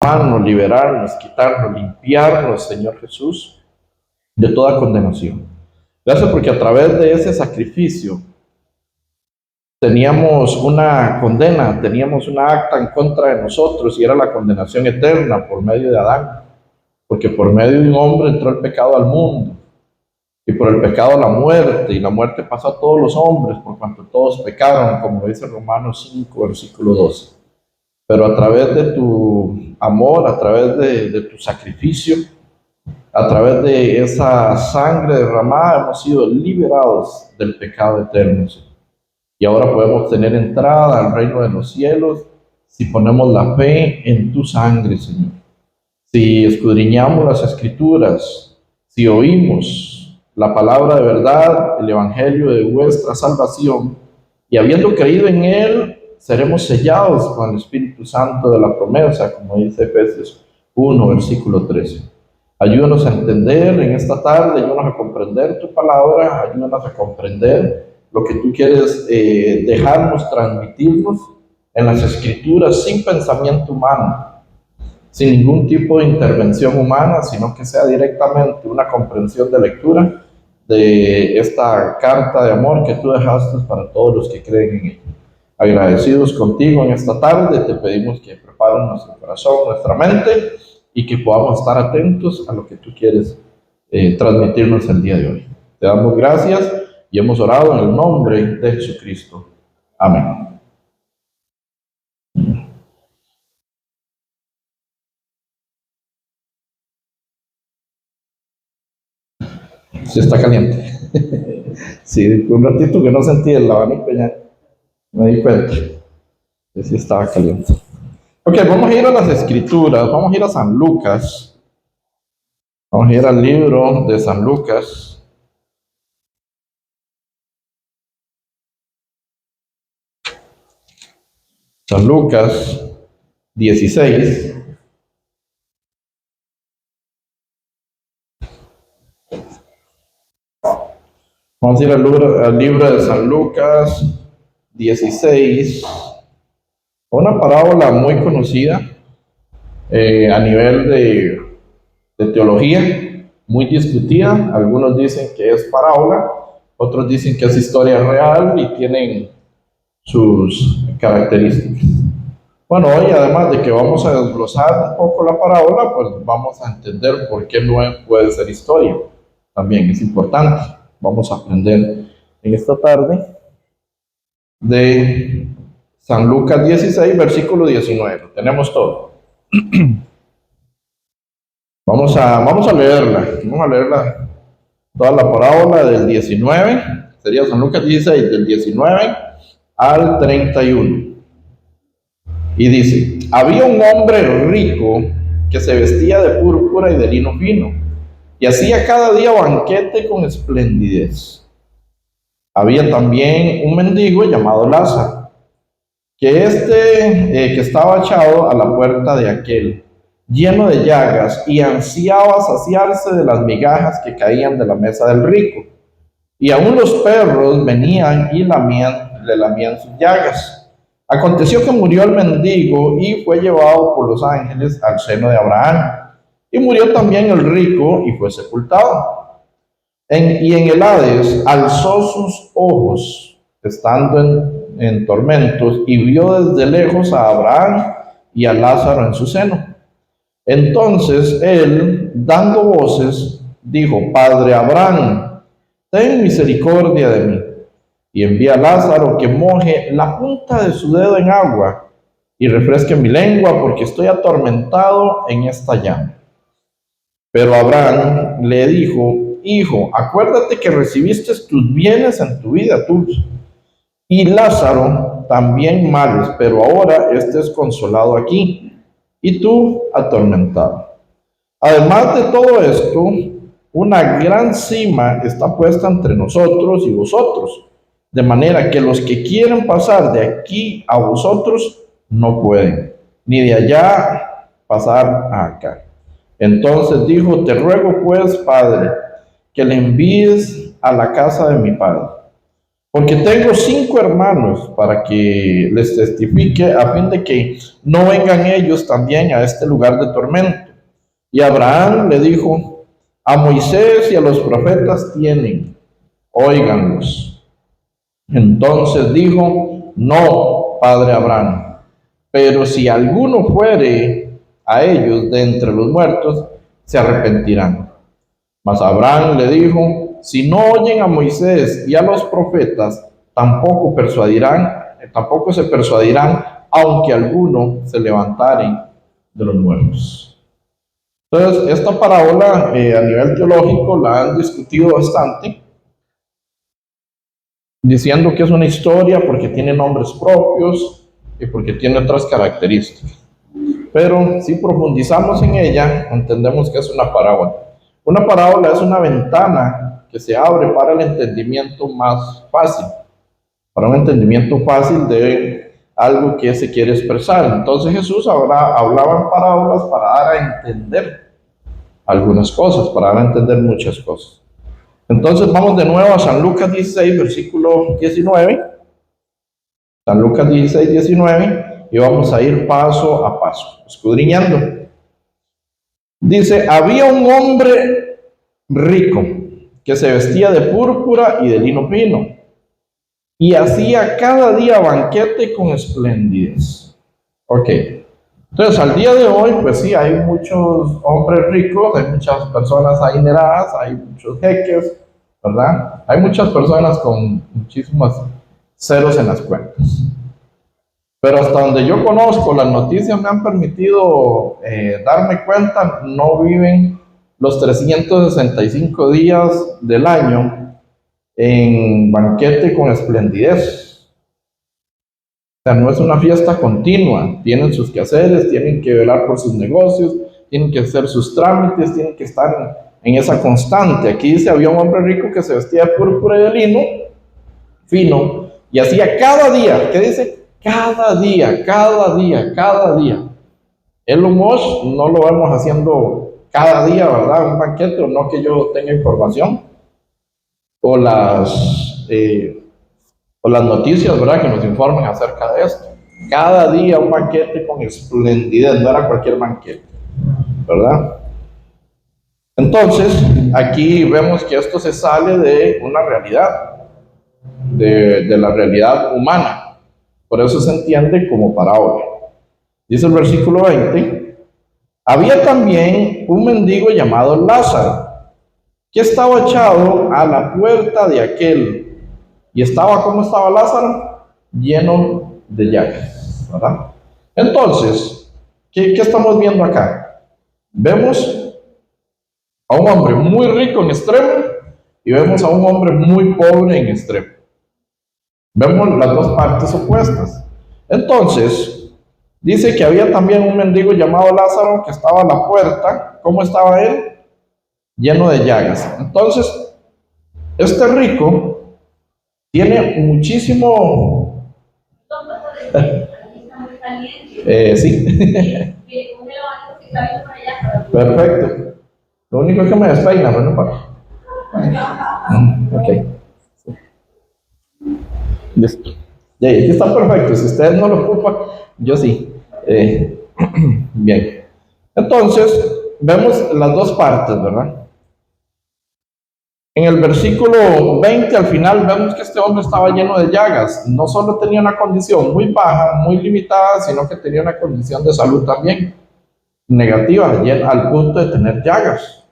salvarnos, liberarnos, quitarnos, limpiarnos, Señor Jesús, de toda condenación. Gracias porque a través de ese sacrificio teníamos una condena, teníamos una acta en contra de nosotros y era la condenación eterna por medio de Adán. Porque por medio de un hombre entró el pecado al mundo y por el pecado la muerte, y la muerte pasó a todos los hombres por cuanto todos pecaron, como dice Romanos 5, versículo 12. Pero a través de tu amor, a través de tu sacrificio, a través de esa sangre derramada, hemos sido liberados del pecado eterno, Señor. Y ahora podemos tener entrada al reino de los cielos si ponemos la fe en tu sangre, Señor. Si escudriñamos las Escrituras, si oímos la palabra de verdad, el Evangelio de vuestra salvación, y habiendo creído en él, seremos sellados con el Espíritu Santo de la promesa, como dice Efesios 1, versículo 13. Ayúdanos a entender en esta tarde, ayúdanos a comprender tu palabra, ayúdanos a comprender lo que tú quieres dejarnos, transmitirnos en las Escrituras sin pensamiento humano, sin ningún tipo de intervención humana, sino que sea directamente una comprensión de lectura de esta carta de amor que tú dejaste para todos los que creen en ella. Agradecidos contigo en esta tarde, te pedimos que prepares nuestro corazón, nuestra mente, y que podamos estar atentos a lo que tú quieres transmitirnos el día de hoy. Te damos gracias y hemos orado en el nombre de Jesucristo. Amén. Sí, está caliente. Sí, un ratito que no sentí el abanico ya me di cuenta que sí estaba caliente. Ok, vamos a ir a las Escrituras, vamos a ir a San Lucas. Vamos a ir al libro de San Lucas. San Lucas 16. Vamos a ir al libro de San Lucas 16. Una parábola muy conocida a nivel de teología, muy discutida. Algunos dicen que es parábola, otros dicen que es historia real y tienen sus características. Bueno, hoy además de que vamos a desglosar un poco la parábola, pues vamos a entender por qué no puede ser historia. También es importante. Vamos a aprender en esta tarde de San Lucas 16, versículo 19. Tenemos todo. Vamos a leerla. Vamos a leerla toda la parábola del 19. Sería San Lucas 16, del 19 al 31. Y dice: había un hombre rico que se vestía de púrpura y de lino fino, y hacía cada día banquete con esplendidez. Había también un mendigo llamado Lázaro, que estaba echado a la puerta de aquel, lleno de llagas, y ansiaba saciarse de las migajas que caían de la mesa del rico. Y aún los perros venían y le lamían sus llagas. Aconteció que murió el mendigo y fue llevado por los ángeles al seno de Abraham. Y murió también el rico y fue sepultado. Y en el Hades alzó sus ojos, estando en tormentos, y vio desde lejos a Abraham y a Lázaro en su seno. Entonces él, dando voces, dijo: Padre Abraham, ten misericordia de mí, y envía a Lázaro que moje la punta de su dedo en agua y refresque mi lengua, porque estoy atormentado en esta llama. Pero Abraham le dijo: Hijo, acuérdate que recibiste tus bienes en tu vida tuya, y Lázaro también males, pero ahora este es consolado aquí, y tú atormentado. Además de todo esto, una gran cima está puesta entre nosotros y vosotros, de manera que los que quieren pasar de aquí a vosotros no pueden, ni de allá pasar a acá. Entonces dijo: te ruego pues, Padre, que le envíes a la casa de mi padre, Porque tengo 5 hermanos para que les testifique a fin de que no vengan ellos también a este lugar de tormento. Y Abraham le dijo, a Moisés y a los profetas tienen, óiganlos. Entonces dijo, no, padre Abraham, pero si alguno fuere a ellos de entre los muertos, se arrepentirán. Mas Abraham le dijo, si no oyen a Moisés y a los profetas, tampoco se persuadirán, aunque alguno se levantare de los muertos. Entonces, esta parábola a nivel teológico la han discutido bastante, diciendo que es una historia porque tiene nombres propios y porque tiene otras características. Pero si profundizamos en ella, entendemos que es una parábola. Una parábola es una ventana que se abre para el entendimiento más fácil, para un entendimiento fácil de algo que se quiere expresar. Entonces Jesús ahora hablaba en parábolas para dar a entender algunas cosas, para dar a entender muchas cosas. Entonces vamos de nuevo a San Lucas 16, versículo 19. San Lucas 16, 19, y vamos a ir paso a paso, escudriñando. Dice, había un hombre rico que se vestía de púrpura y de lino fino, y hacía cada día banquete con esplendidez. Ok, entonces al día de hoy, pues sí, hay muchos hombres ricos, hay muchas personas adineradas, hay muchos jeques, ¿verdad? Hay muchas personas con muchísimos ceros en las cuentas. Pero hasta donde yo conozco, las noticias me han permitido darme cuenta, no viven los 365 días del año en banquete con esplendidez. O sea, no es una fiesta continua, tienen sus quehaceres, tienen que velar por sus negocios, tienen que hacer sus trámites, tienen que estar en esa constante. Aquí dice, había un hombre rico que se vestía de púrpura y de lino fino y hacía cada día, ¿qué dice? Cada día, cada día, cada día. Elon Musk no lo vemos haciendo cada día, ¿verdad? Un banquete, o no que yo tenga información. O las noticias, ¿verdad? Que nos informen acerca de esto. Cada día un banquete con esplendidez, no era cualquier banquete, ¿verdad? Entonces, aquí vemos que esto se sale de una realidad, de la realidad humana. Por eso se entiende como parábola. Dice el versículo 20, había también un mendigo llamado Lázaro, que estaba echado a la puerta de aquel. Y estaba, ¿cómo estaba Lázaro? Lleno de llagas, ¿verdad? Entonces, ¿qué estamos viendo acá? Vemos a un hombre muy rico en extremo y vemos a un hombre muy pobre en extremo. Vemos las dos partes opuestas. Entonces, dice que había también un mendigo llamado Lázaro que estaba a la puerta. ¿Cómo estaba él? Lleno de llagas. Entonces, este rico tiene muchísimo... sí. Perfecto. Lo único es que me despeina, pero no pasa. Ok. Listo. Y aquí está perfecto. Si ustedes no lo ocupan, yo sí. Bien. Entonces, vemos las dos partes, ¿verdad? En el versículo 20 al final vemos que este hombre estaba lleno de llagas. No solo tenía una condición muy baja, muy limitada, sino que tenía una condición de salud también negativa, al punto de tener llagas.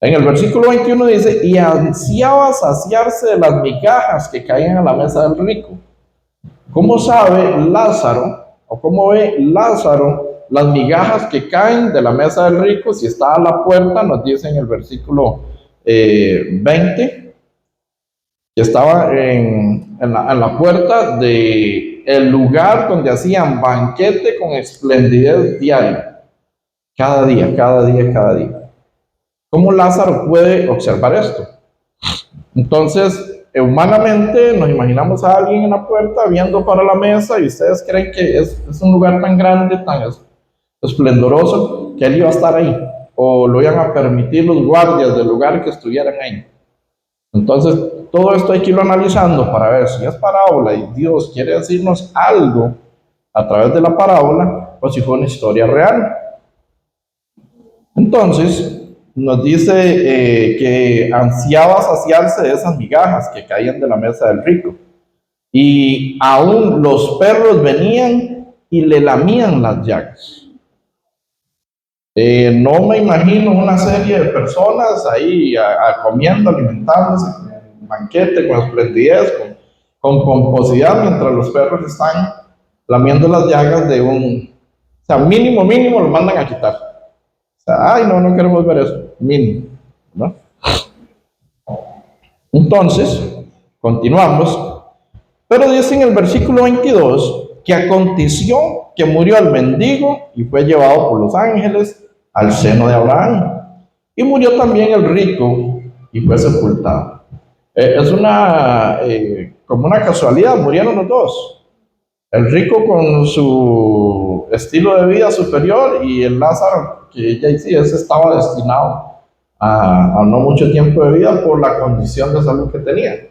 En el versículo 21 dice, y ansiaba saciarse de las migajas que caían a la mesa del rico. ¿Cómo sabe Lázaro, o cómo ve Lázaro las migajas que caen de la mesa del rico? Si está a la puerta, nos dice en el versículo 20, que estaba en la puerta del lugar donde hacían banquete con esplendidez diaria, cada día, cada día, cada día. ¿Cómo Lázaro puede observar esto? Entonces, humanamente nos imaginamos a alguien en la puerta viendo para la mesa y ustedes creen que es un lugar tan grande, tan esplendoroso, que él iba a estar ahí, o lo iban a permitir los guardias del lugar que estuvieran ahí. Entonces, todo esto hay que irlo analizando para ver si es parábola y Dios quiere decirnos algo a través de la parábola, o si fue una historia real. Entonces, nos dice que ansiaba saciarse de esas migajas que caían de la mesa del rico. Y aún los perros venían y le lamían las llagas. No me imagino una serie de personas ahí comiendo, alimentándose, con banquete, con esplendidez, con pomposidad, mientras los perros están lamiendo las llagas de un... O sea, mínimo lo mandan a quitar. O sea, ay, no queremos ver eso, mínimo, ¿no? Entonces, continuamos. Pero dice en el versículo 22 que aconteció que murió el mendigo y fue llevado por los ángeles al seno de Abraham. Y murió también el rico y fue sepultado. Es como una casualidad, murieron los dos. El rico con su estilo de vida superior y el Lázaro, que ya sí, ese estaba destinado a no mucho tiempo de vida por la condición de salud que tenía.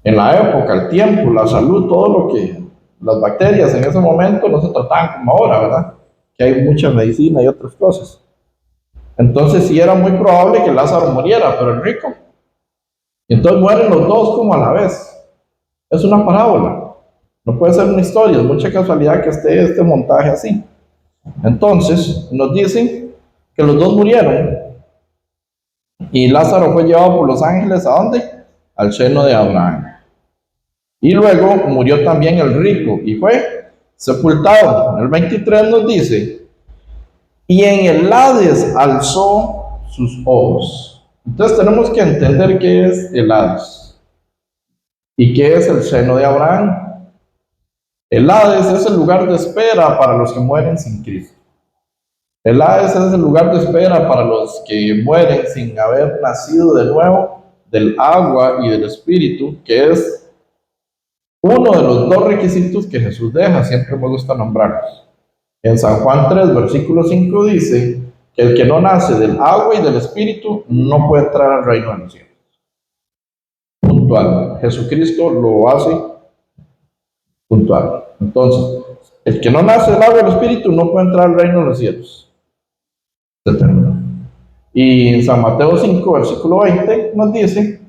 En la época, el tiempo, la salud, todo lo que las bacterias en ese momento no se trataban como ahora, ¿verdad? Que hay mucha medicina y otras cosas. Entonces sí era muy probable que Lázaro muriera, pero el rico. Entonces mueren los dos como a la vez. Es una parábola. No puede ser una historia, es mucha casualidad que esté este montaje así. Entonces nos dicen que los dos murieron y Lázaro fue llevado por los ángeles ¿a dónde? Al seno de Abraham. Y luego murió también el rico y fue sepultado. En el 23 nos dice, y en el Hades alzó sus ojos. Entonces tenemos que entender qué es el Hades y qué es el seno de Abraham. El Hades es el lugar de espera para los que mueren sin Cristo. El Hades es el lugar de espera para los que mueren sin haber nacido de nuevo del agua y del espíritu, que es uno de los dos requisitos que Jesús deja, siempre me gusta nombrarlos. En San Juan 3, versículo 5 dice que el que no nace del agua y del espíritu no puede entrar al reino de los cielos. Puntual. Jesucristo lo hace puntual. Entonces, el que no nace del agua y del espíritu no puede entrar al reino de los cielos. Se terminó. Y en San Mateo 5, versículo 20 nos dice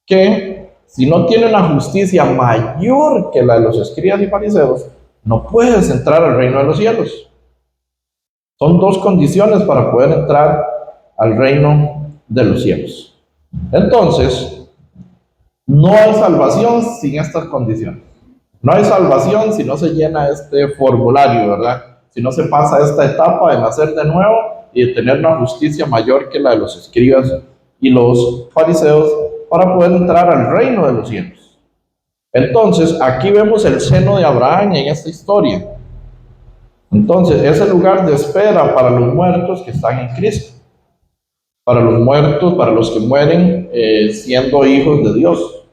que si no tiene una justicia mayor que la de los escribas y fariseos, no puedes entrar al reino de los cielos. Son dos condiciones para poder entrar al reino de los cielos. Entonces, no hay salvación sin estas condiciones. No hay salvación si no se llena este formulario, ¿verdad? Si no se pasa esta etapa de nacer de nuevo y de tener una justicia mayor que la de los escribas y los fariseos para poder entrar al reino de los cielos. Entonces, aquí vemos el seno de Abraham en esta historia. Entonces, es el lugar de espera para los muertos que están en Cristo. Para los muertos, para los que mueren siendo hijos de Dios.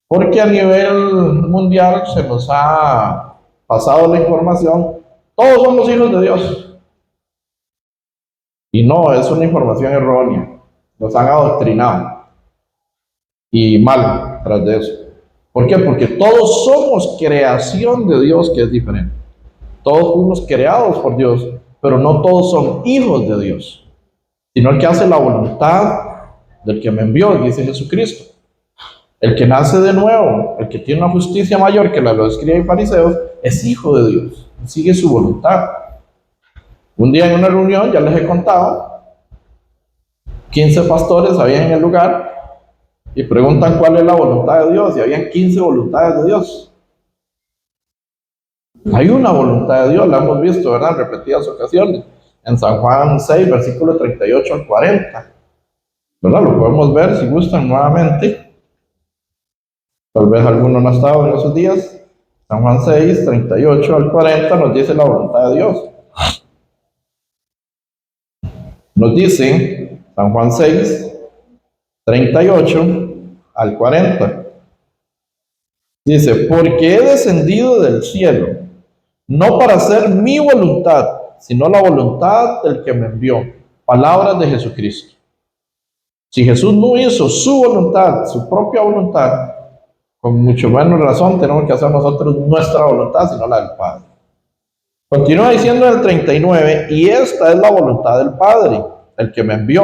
Porque a nivel mundial se nos ha pasado la información, todos somos hijos de Dios. Y no, es una información errónea. Nos han adoctrinado. Y mal tras de eso. ¿Por qué? Porque todos somos creación de Dios, que es diferente. Todos fuimos creados por Dios, pero no todos son hijos de Dios, sino el que hace la voluntad del que me envió, dice Jesucristo. El que nace de nuevo, el que tiene una justicia mayor que la de los escribas y fariseos, es hijo de Dios, sigue su voluntad. Un día en una reunión, ya les he contado, 15 pastores había en el lugar y preguntan cuál es la voluntad de Dios, y habían 15 voluntades de Dios. Hay una voluntad de Dios, la hemos visto, ¿verdad? En repetidas ocasiones. En San Juan 6, versículo 38 al 40. ¿Verdad? Lo podemos ver si gustan nuevamente. Tal vez alguno no ha estado en esos días. San Juan 6, 38 al 40 nos dice la voluntad de Dios. Nos dice San Juan 6, 38 al 40. Dice, porque he descendido del cielo, no para hacer mi voluntad, sino la voluntad del que me envió. Palabras de Jesucristo. Si Jesús no hizo su voluntad, su propia voluntad, con mucho menos razón tenemos que hacer nosotros nuestra voluntad, sino la del Padre. Continúa diciendo en el 39, y esta es la voluntad del Padre, el que me envió,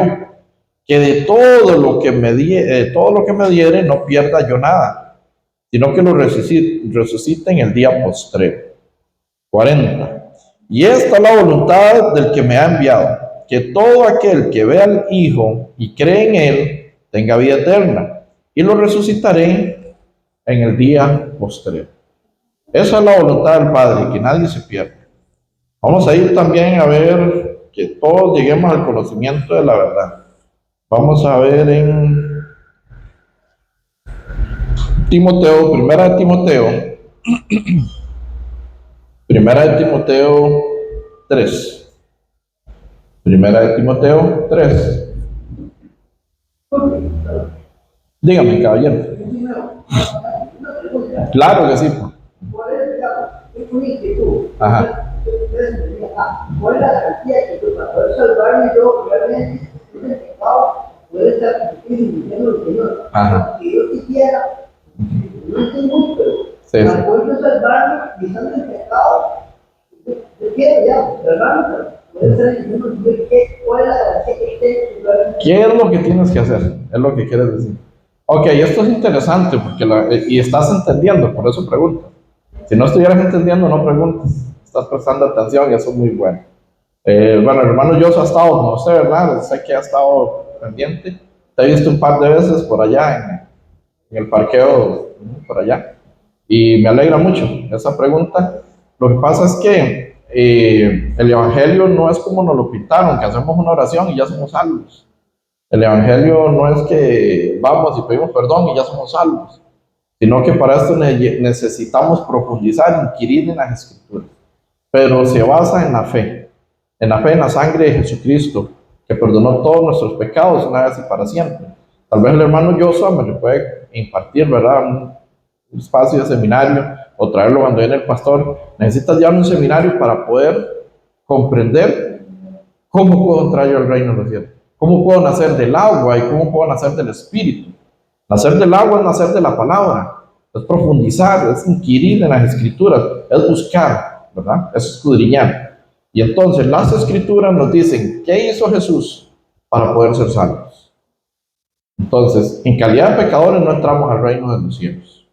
que de todo lo que me diere no pierda yo nada, sino que lo resucite en el día postrero. 40. Y esta es la voluntad del que me ha enviado, que todo aquel que vea al Hijo y cree en Él tenga vida eterna, y lo resucitaré en el día postrero. Esa es la voluntad del Padre, que nadie se pierda. Vamos a ir también a ver que todos lleguemos al conocimiento de la verdad. Vamos a ver en Timoteo, primera de Timoteo 3. Primera de Timoteo 3. Dígame, caballero. Claro que sí. Ajá. ¿Cuál es la garantía que tú, para poder salvarme yo realmente del pecado, puede estar diciendo el Señor? Que yo quisiera, no estoy muy, pero para poder salvarme y estar en el pecado, yo quiero ya salvarme, pero puede estar diciendo el Señor cuál es la garantía que esté. ¿Qué es lo que tienes que hacer? Es lo que quieres decir. Ok, esto es interesante porque y estás entendiendo, por eso pregunto. Si no estuvieras entendiendo, no preguntes. Estás prestando atención y eso es muy bueno. Bueno, el hermano Joshua ha estado con usted, ¿verdad? Sé que ha estado pendiente. Te he visto un par de veces por allá en el parqueo, por allá. Y me alegra mucho esa pregunta. Lo que pasa es que el Evangelio no es como nos lo pintaron, que hacemos una oración y ya somos salvos. El Evangelio no es que vamos y pedimos perdón y ya somos salvos, sino que para esto necesitamos profundizar, inquirir en las Escrituras. Pero se basa en la fe en la sangre de Jesucristo, que perdonó todos nuestros pecados una vez y para siempre. Tal vez el hermano Joshua me lo puede impartir, ¿verdad? Un espacio de seminario o traerlo cuando viene el pastor. Necesitas llevar un seminario para poder comprender cómo puedo entrar yo al reino de los cielos, cómo puedo nacer del agua y cómo puedo nacer del Espíritu. Nacer del agua es nacer de la palabra, es profundizar, es inquirir en las Escrituras, es buscar, ¿verdad? Es escudriñar. Y entonces las Escrituras nos dicen qué hizo Jesús para poder ser salvos. Entonces, en calidad de pecadores no entramos al reino de los cielos.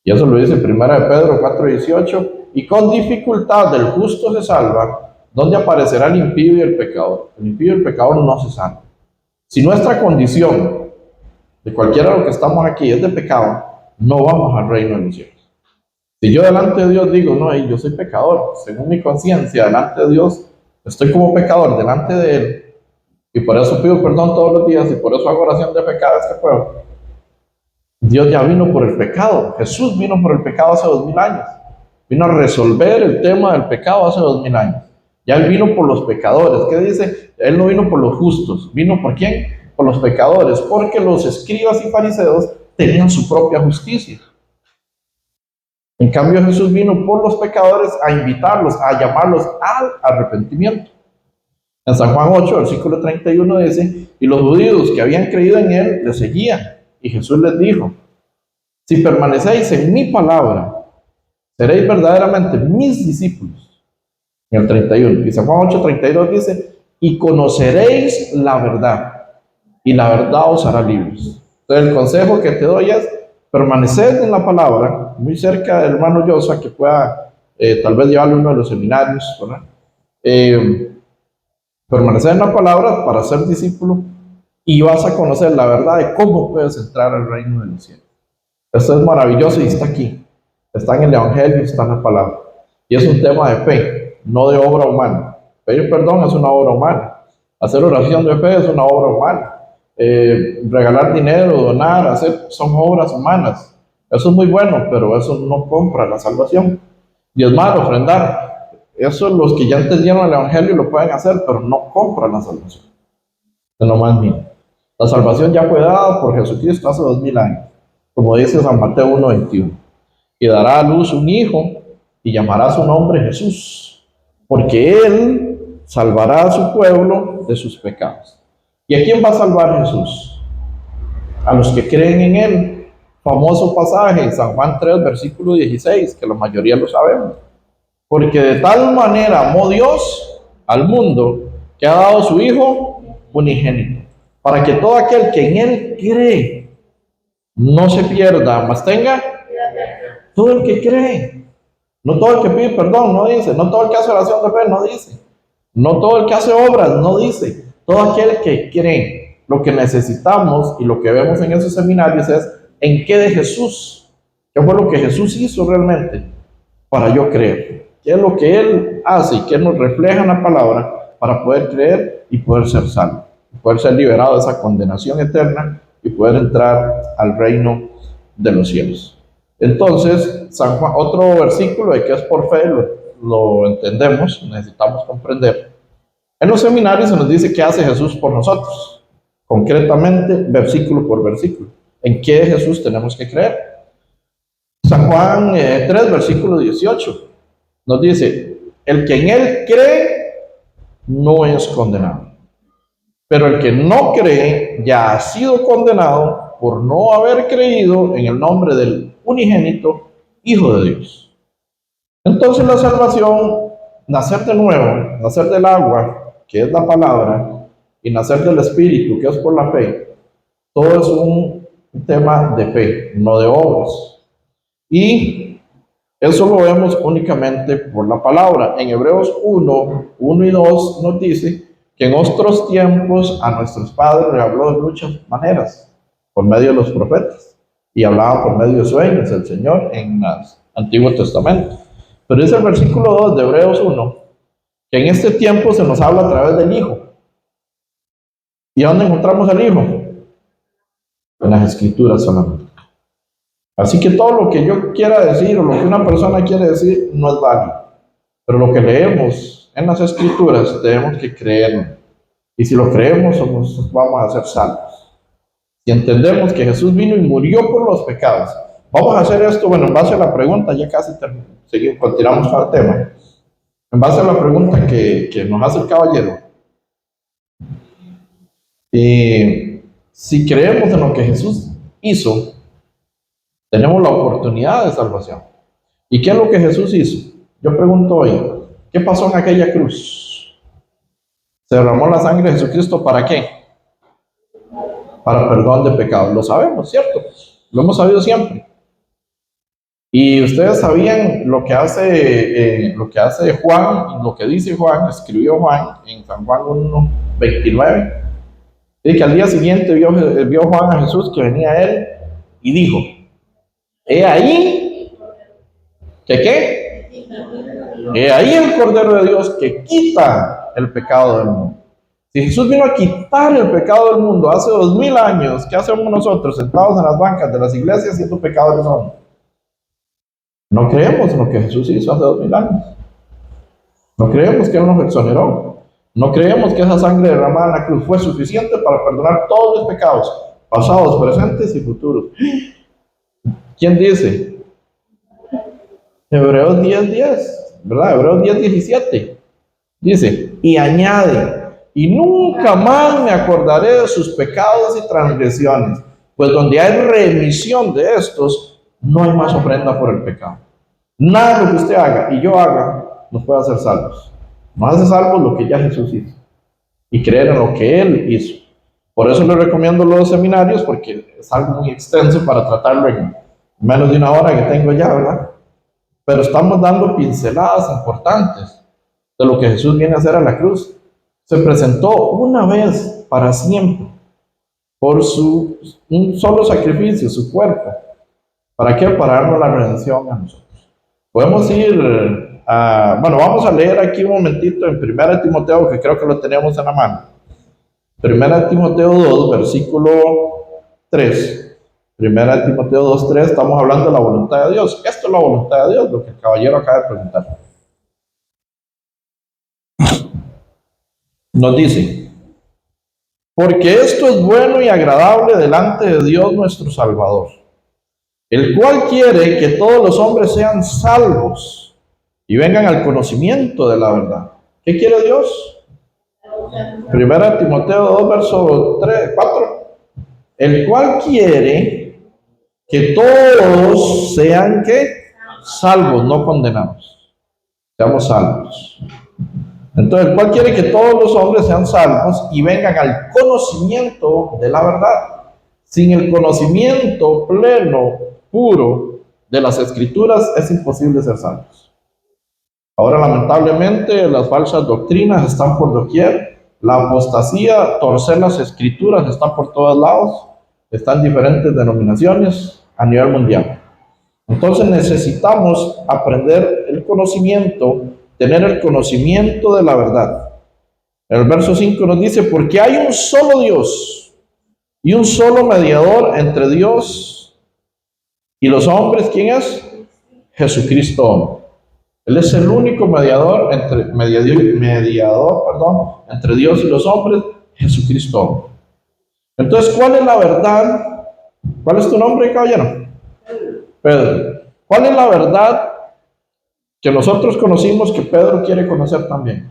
Y eso lo dice 1 Pedro 4:18. Y con dificultad del justo se salva, donde aparecerá el impío y el pecador. El impío y el pecador no se salvan. Si nuestra condición de cualquiera de los que estamos aquí es de pecado, no vamos al reino de los cielos. Si yo delante de Dios digo, no, yo soy pecador, según mi conciencia, delante de Dios, estoy como pecador delante de Él, y por eso pido perdón todos los días, y por eso hago oración de pecado este pueblo. Dios ya vino por el pecado, Jesús vino por el pecado hace 2000 años, vino a resolver el tema del pecado hace 2000 años. Ya Él vino por los pecadores. ¿Qué dice? Él no vino por los justos, ¿vino por quién? Por los pecadores, porque los escribas y fariseos tenían su propia justicia. En cambio, Jesús vino por los pecadores a invitarlos, a llamarlos al arrepentimiento. En San Juan 8, versículo 31 dice, y los judíos que habían creído en Él le seguían. Y Jesús les dijo, si permanecéis en mi palabra, seréis verdaderamente mis discípulos. En el 31. Y San Juan 8, 32 dice, y conoceréis la verdad, y la verdad os hará libres. Entonces el consejo que te doy es, permanecer en la palabra, muy cerca del hermano Joshua, que pueda tal vez llevarle uno de los seminarios, ¿verdad? Permanecer en la palabra para ser discípulo, y vas a conocer la verdad de cómo puedes entrar al reino de los cielos. Esto es maravilloso y está aquí. Está en el Evangelio, está en la palabra. Y es un tema de fe, no de obra humana. Pedir perdón es una obra humana. Hacer oración de fe es una obra humana. Regalar dinero, donar, son obras humanas. Eso es muy bueno, pero eso no compra la salvación. Diezmar, ofrendar, eso los que ya entendieron el Evangelio lo pueden hacer, pero no compra la salvación. Es lo más mínimo. La salvación ya fue dada por Jesucristo hace 2000 años, como dice San Mateo 1:21. Y dará a luz un hijo y llamará su nombre Jesús, porque Él salvará a su pueblo de sus pecados. ¿Y a quién va a salvar Jesús? a los que creen en Él. Famoso pasaje en San Juan 3, versículo 16, que la mayoría lo sabemos. Porque de tal manera amó Dios al mundo que ha dado su Hijo unigénito, para que todo aquel que en Él cree no se pierda, mas tenga todo el que cree. No todo el que pide perdón, no dice. No todo el que hace oración de fe, no dice. No todo el que hace obras, no dice. Todo aquel que cree. Lo que necesitamos y lo que vemos en esos seminarios es en qué de Jesús. ¿Qué fue lo que Jesús hizo realmente para yo creer? ¿Qué es lo que Él hace y qué nos refleja en la palabra para poder creer y poder ser salvo? Poder ser liberado de esa condenación eterna y poder entrar al reino de los cielos. Entonces, San Juan, otro versículo de que es por fe, lo entendemos, necesitamos comprender. En los seminarios se nos dice qué hace Jesús por nosotros, concretamente, versículo por versículo. ¿En qué Jesús tenemos que creer? San Juan 3, versículo 18, nos dice, el que en Él cree no es condenado, pero el que no cree ya ha sido condenado por no haber creído en el nombre del unigénito Hijo de Dios. Entonces la salvación, nacer de nuevo, nacer del agua, que es la palabra, y nacer del Espíritu, que es por la fe, todo es un tema de fe, no de obras. Y eso lo vemos únicamente por la palabra. En Hebreos 1 y 2 nos dice que en otros tiempos a nuestros padres le habló de muchas maneras, por medio de los profetas, y hablaba por medio de sueños el Señor en el Antiguo Testamento. Pero dice el versículo 2 de Hebreos 1, que en este tiempo se nos habla a través del Hijo. ¿Y dónde encontramos al Hijo? En las Escrituras solamente. Así que todo lo que yo quiera decir o lo que una persona quiere decir no es válido. Pero lo que leemos en las Escrituras debemos que creerlo. Y si lo creemos, vamos a ser salvos. Si entendemos que Jesús vino y murió por los pecados, vamos a hacer esto, bueno, en base a la pregunta, ya casi continuamos con el tema. En base a la pregunta que nos hace el caballero, si creemos en lo que Jesús hizo, tenemos la oportunidad de salvación. ¿Y qué es lo que Jesús hizo? Yo pregunto hoy, ¿qué pasó en aquella cruz? ¿Se derramó la sangre de Jesucristo para qué? Para perdón de pecados. Lo sabemos, ¿cierto? Lo hemos sabido siempre. Y ustedes sabían lo que hace Juan, lo que dice Juan, escribió Juan en San Juan 1:29. Dice que al día siguiente vio Juan a Jesús que venía él y dijo, he ahí, ¿que qué? He ahí el Cordero de Dios que quita el pecado del mundo. Si Jesús vino a quitar el pecado del mundo hace 2000 años, ¿qué hacemos nosotros sentados en las bancas de las iglesias siendo pecadores aún? No creemos en lo que Jesús hizo hace 2000 años. No creemos que Él nos exoneró. No creemos que esa sangre derramada en la cruz fue suficiente para perdonar todos los pecados, pasados, presentes y futuros. ¿Quién dice? Hebreos 10:10, ¿verdad? Hebreos 10:17. Dice, y añade, y nunca más me acordaré de sus pecados y transgresiones, pues donde hay remisión de estos, no hay más ofrenda por el pecado. Nada de lo que usted haga y yo haga nos puede hacer salvos. Nos hace salvos lo que ya Jesús hizo y creer en lo que Él hizo. Por eso les recomiendo los seminarios, porque es algo muy extenso para tratarlo en menos de una hora que tengo ya, ¿verdad? Pero estamos dando pinceladas importantes de lo que Jesús viene a hacer a la cruz. Se presentó una vez para siempre por un solo sacrificio, su cuerpo. ¿Para qué? Para darnos la redención a nosotros. Podemos ir vamos a leer aquí un momentito en 1 Timoteo, que creo que lo tenemos en la mano. 1 Timoteo 2, versículo 3. 1 Timoteo 2:3, estamos hablando de la voluntad de Dios. Esto es la voluntad de Dios, lo que el caballero acaba de preguntar. Nos dice, porque esto es bueno y agradable delante de Dios nuestro Salvador, el cual quiere que todos los hombres sean salvos y vengan al conocimiento de la verdad. ¿Qué quiere Dios? 1 Timoteo 2, verso 4. el cual quiere que todos sean ¿qué? Salvos, no condenados. Seamos salvos. Entonces, el cual quiere que todos los hombres sean salvos y vengan al conocimiento de la verdad. Sin el conocimiento pleno, puro de las Escrituras, es imposible ser salvos. Ahora, lamentablemente, las falsas doctrinas están por doquier. La apostasía, torcer las Escrituras, están por todos lados. Están diferentes denominaciones a nivel mundial. Entonces necesitamos aprender el conocimiento, tener el conocimiento de la verdad. El verso 5 nos dice, porque hay un solo Dios y un solo mediador entre Dios y los hombres. ¿Quién es? Jesucristo. Él es el único mediador entre Dios y los hombres, Jesucristo. Entonces, ¿cuál es la verdad? ¿Cuál es tu nombre, caballero? Pedro. ¿Cuál es la verdad que nosotros conocimos que Pedro quiere conocer también?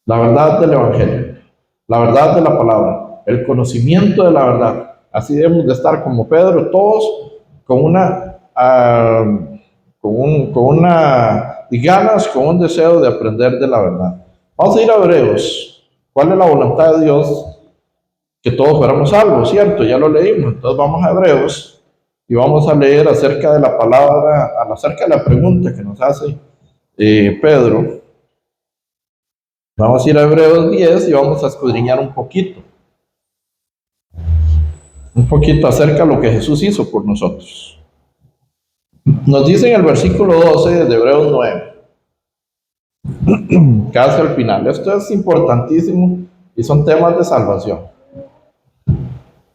La verdad del Evangelio, la verdad de la palabra, el conocimiento de la verdad. Así debemos de estar como Pedro, todos con una ganas, con un deseo de aprender de la verdad. Vamos a ir a Hebreos. ¿Cuál es la voluntad de Dios? Que todos fuéramos salvos, ¿cierto? Ya lo leímos. Entonces vamos a Hebreos y vamos a leer acerca de la palabra, acerca de la pregunta que nos hace Pedro. Vamos a ir a Hebreos 10 y vamos a escudriñar un poquito acerca de lo que Jesús hizo por nosotros. Nos dice en el versículo 12 de Hebreos 9, casi al final. Esto es importantísimo y son temas de salvación.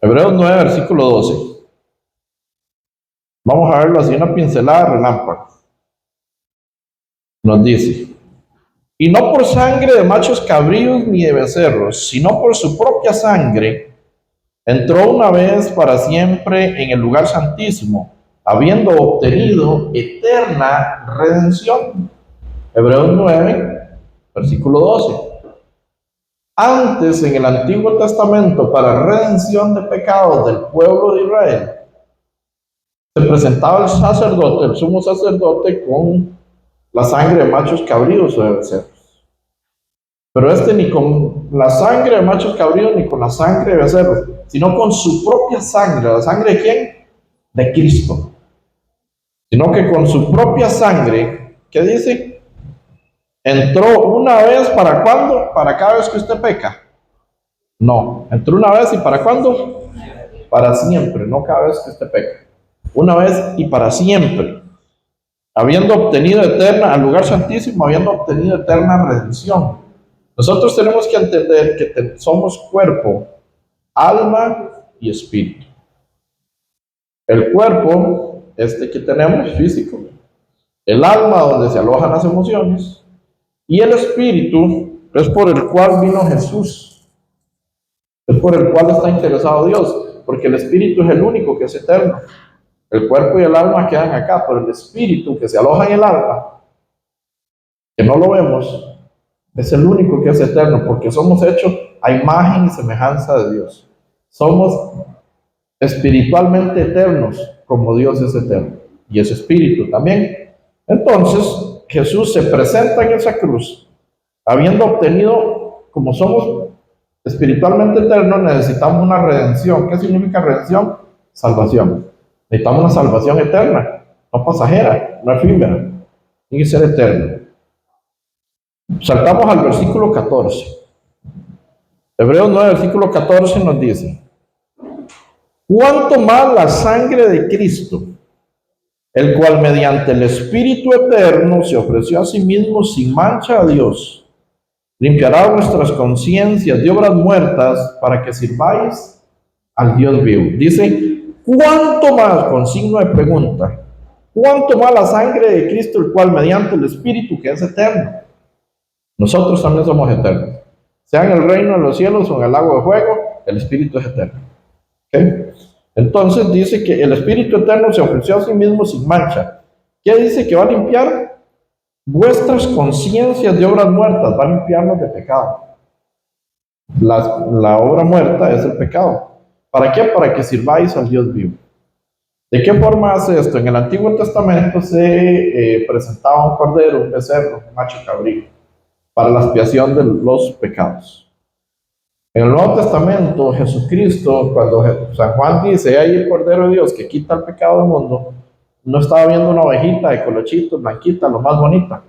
Hebreos 9, versículo 12. Vamos a verlo así, una pincelada relámpago. Nos dice, y no por sangre de machos cabríos ni de becerros, sino por su propia sangre, entró una vez para siempre en el lugar santísimo, habiendo obtenido eterna redención. Hebreos 9, versículo 12. Antes, en el Antiguo Testamento, para redención de pecados del pueblo de Israel, se presentaba el sacerdote, el sumo sacerdote, con la sangre de machos cabríos o de becerros. Pero ni con la sangre de machos cabríos ni con la sangre de becerros, sino con su propia sangre. ¿La sangre de quién? De Cristo. Sino que con su propia sangre, ¿qué dice? Entró una vez, ¿para cuándo? ¿Para cada vez que usted peca? No, entró una vez y ¿para cuándo? Para siempre, no cada vez que usted peca. Una vez y para siempre. Habiendo obtenido al lugar santísimo, habiendo obtenido eterna redención. Nosotros tenemos que entender que somos cuerpo, alma y espíritu. El cuerpo, que tenemos, físico. El alma, donde se alojan las emociones. Y el espíritu es por el cual vino Jesús. Es por el cual está interesado Dios. Porque el espíritu es el único que es eterno. El cuerpo y el alma quedan acá, pero el espíritu que se aloja en el alma, que no lo vemos, es el único que es eterno, porque somos hechos a imagen y semejanza de Dios. Somos espiritualmente eternos, como Dios es eterno, y es espíritu también. Entonces, Jesús se presenta en esa cruz, habiendo obtenido, como somos espiritualmente eternos, necesitamos una redención. ¿Qué significa redención? Salvación. Necesitamos una salvación eterna, no pasajera, no efímera, tiene que ser eterna. Saltamos al versículo 14. Hebreos 9, versículo 14 nos dice, ¿cuánto más la sangre de Cristo, el cual mediante el Espíritu Eterno se ofreció a sí mismo sin mancha a Dios, limpiará vuestras conciencias de obras muertas para que sirváis al Dios vivo? Dice, ¿cuánto más? Con signo de pregunta. ¿Cuánto más la sangre de Cristo, el cual mediante el Espíritu que es eterno? Nosotros también somos eternos. Sea en el reino de los cielos o en el lago de fuego, el Espíritu es eterno. ¿Okay? Entonces dice que el Espíritu Eterno se ofreció a sí mismo sin mancha. ¿Qué dice que va a limpiar? Vuestras conciencias de obras muertas, va a limpiarnos de pecado. La obra muerta es el pecado. ¿Para qué? Para que sirváis al Dios vivo. ¿De qué forma hace esto? En el Antiguo Testamento se presentaba un cordero, un becerro, un macho cabrío, para la expiación de los pecados. En el Nuevo Testamento, Jesucristo, cuando San Juan dice, ahí el Cordero de Dios que quita el pecado del mundo, no estaba viendo una ovejita de colochito, blanquita, lo más bonita.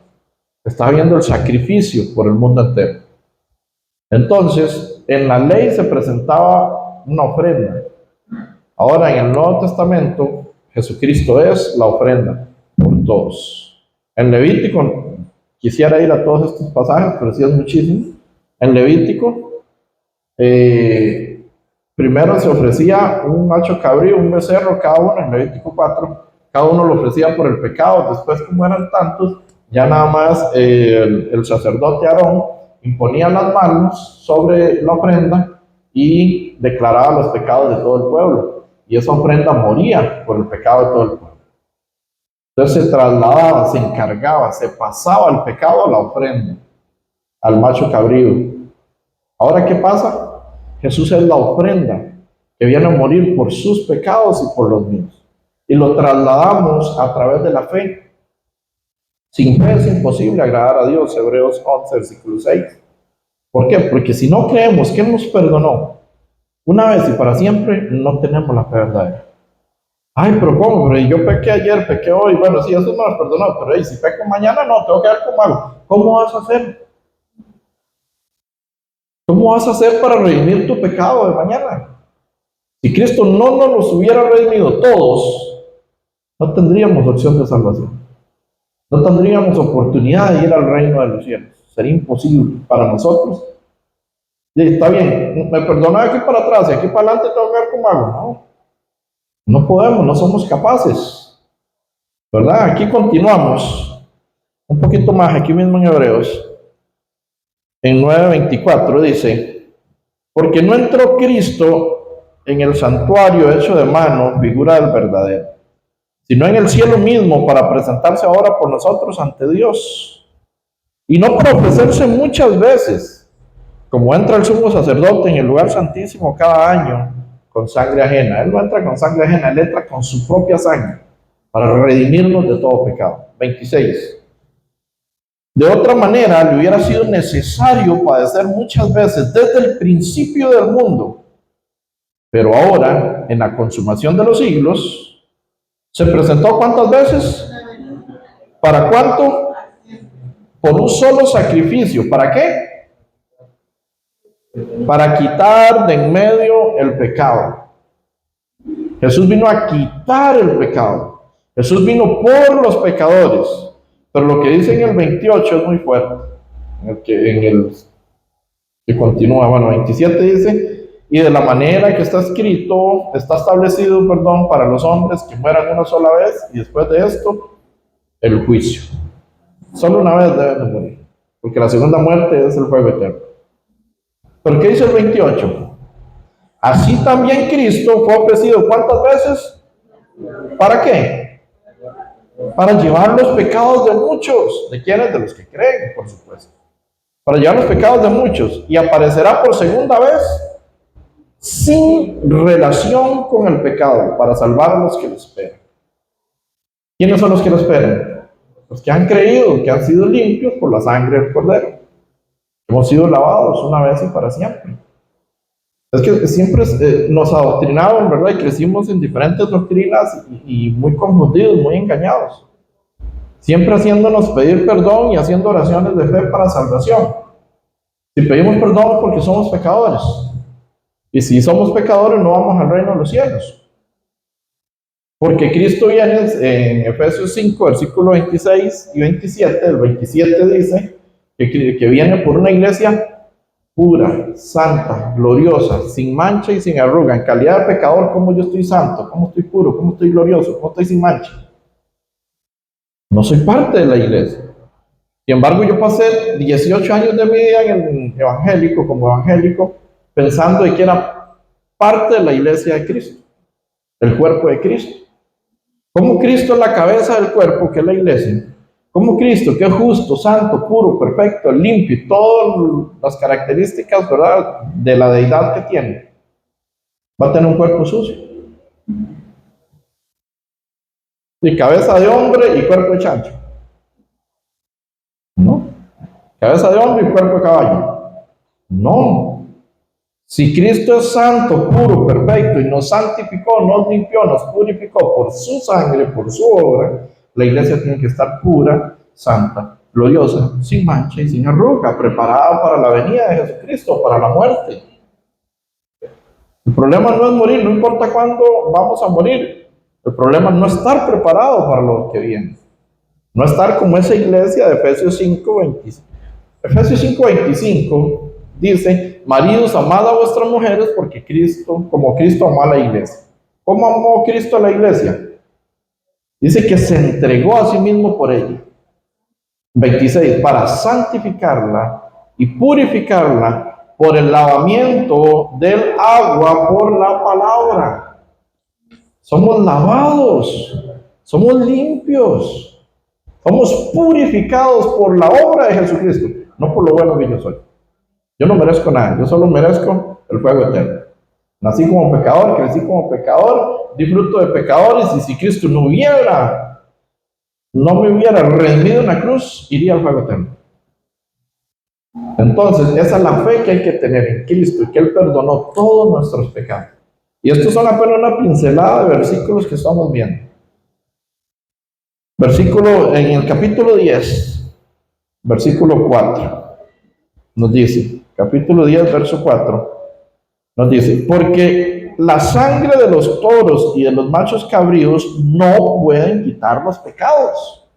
Estaba viendo el sacrificio por el mundo entero. Entonces, en la ley se presentaba una ofrenda. Ahora, en el Nuevo Testamento, Jesucristo es la ofrenda por todos. En Levítico, quisiera ir a todos estos pasajes, pero sí es muchísimo. En Levítico, primero se ofrecía un macho cabrío, un becerro, cada uno, en Levítico 4, cada uno lo ofrecía por el pecado. Después, como eran tantos, ya nada más el sacerdote Aarón imponía las manos sobre la ofrenda y declaraba los pecados de todo el pueblo. Y esa ofrenda moría por el pecado de todo el pueblo. Entonces se trasladaba, se encargaba, se pasaba el pecado a la ofrenda, al macho cabrío. Ahora, ¿qué pasa? Jesús es la ofrenda que viene a morir por sus pecados y por los míos. Y lo trasladamos a través de la fe. Sin fe es imposible agradar a Dios, Hebreos 11, versículo 6. ¿Por qué? Porque si no creemos que Él nos perdonó una vez y para siempre, no tenemos la fe verdadera. Ay, pero ¿cómo? Pero yo pequé ayer, pequé hoy. Bueno, sí, eso no me perdonó, pero si peco mañana, no, tengo que ver cómo hago. ¿Cómo vas a hacer? ¿Cómo vas a hacer para redimir tu pecado de mañana? Si Cristo no nos los hubiera redimido todos, no tendríamos opción de salvación. No tendríamos oportunidad de ir al reino de los cielos. Sería imposible para nosotros. Y está bien, me perdona de aquí para atrás y aquí para adelante tengo que ver cómo hago. No podemos, no somos capaces. ¿Verdad? Aquí continuamos un poquito más, aquí mismo en Hebreos. En 9:24 dice, porque no entró Cristo en el santuario hecho de mano, figura del verdadero, sino en el cielo mismo para presentarse ahora por nosotros ante Dios. Y no para ofrecerse muchas veces, como entra el sumo sacerdote en el lugar santísimo cada año con sangre ajena. Él no entra con sangre ajena, él entra con su propia sangre para redimirnos de todo pecado. 26. De otra manera, le hubiera sido necesario padecer muchas veces desde el principio del mundo. Pero ahora, en la consumación de los siglos, ¿se presentó cuántas veces? ¿Para cuánto? Por un solo sacrificio. ¿Para qué? Para quitar de en medio el pecado. Jesús vino a quitar el pecado. Jesús vino por los pecadores. Pero lo que dice en el 28 es muy fuerte. En el que continúa, bueno, 27 dice, y de la manera que está escrito, está establecido, perdón, para los hombres que mueran una sola vez y después de esto, el juicio. Solo una vez deben de morir, porque la segunda muerte es el fuego eterno. ¿Pero qué dice el 28? Así también Cristo fue ofrecido ¿cuántas veces? ¿Para qué? Para llevar los pecados de muchos. ¿De quiénes? De los que creen, por supuesto. Para llevar los pecados de muchos. Y aparecerá por segunda vez sin relación con el pecado, para salvar a los que lo esperan. ¿Quiénes son los que lo esperan? Los que han creído, que han sido limpios por la sangre del Cordero. Hemos sido lavados una vez y para siempre. Es que siempre nos adoctrinaron, ¿verdad? Y crecimos en diferentes doctrinas y muy confundidos, muy engañados. Siempre haciéndonos pedir perdón y haciendo oraciones de fe para salvación. Si pedimos perdón es porque somos pecadores. Y si somos pecadores no vamos al reino de los cielos. Porque Cristo viene en Efesios 5, versículo 26 y 27. El 27 dice que viene por una iglesia pura, santa, gloriosa, sin mancha y sin arruga. En calidad de pecador, ¿cómo yo estoy santo? ¿Cómo estoy puro? ¿Cómo estoy glorioso? ¿Cómo estoy sin mancha? No soy parte de la iglesia. Sin embargo, yo pasé 18 años de mi vida como evangélico, pensando de que era parte de la iglesia de Cristo, el cuerpo de Cristo. Como Cristo es la cabeza del cuerpo, que es la iglesia. Como Cristo, que es justo, santo, puro, perfecto, limpio, y todas las características, ¿verdad?, de la deidad que tiene. Va a tener un cuerpo sucio. Y cabeza de hombre y cuerpo de chancho. No. Cabeza de hombre y cuerpo de caballo. No. Si Cristo es santo, puro, perfecto y nos santificó, nos limpió, nos purificó por su sangre, por su obra, la iglesia tiene que estar pura, santa, gloriosa, sin mancha y sin arruga, preparada para la venida de Jesucristo, para la muerte. El problema no es morir, no importa cuándo vamos a morir. El problema es no estar preparado para lo que viene. No estar como esa iglesia de Efesios 5:25. Efesios 5:25 dice: maridos, amad a vuestras mujeres porque Cristo, como Cristo amó a la iglesia. ¿Cómo amó Cristo a la iglesia? Dice que se entregó a sí mismo por ella. 26, para santificarla y purificarla por el lavamiento del agua por la palabra. Somos lavados, somos limpios, somos purificados por la obra de Jesucristo, no por lo bueno que yo soy. Yo no merezco nada, yo solo merezco el fuego eterno. Nací como pecador, crecí como pecador, disfruto de pecadores, y si Cristo no me hubiera redimido en la cruz, iría al fuego eterno. Entonces, esa es la fe que hay que tener en Cristo, y que Él perdonó todos nuestros pecados. Y estos son apenas una pincelada de versículos que estamos viendo. Versículo en el capítulo 10, versículo 4, nos dice, capítulo 10, verso 4, nos dice: porque la sangre de los toros y de los machos cabríos no pueden quitar los pecados.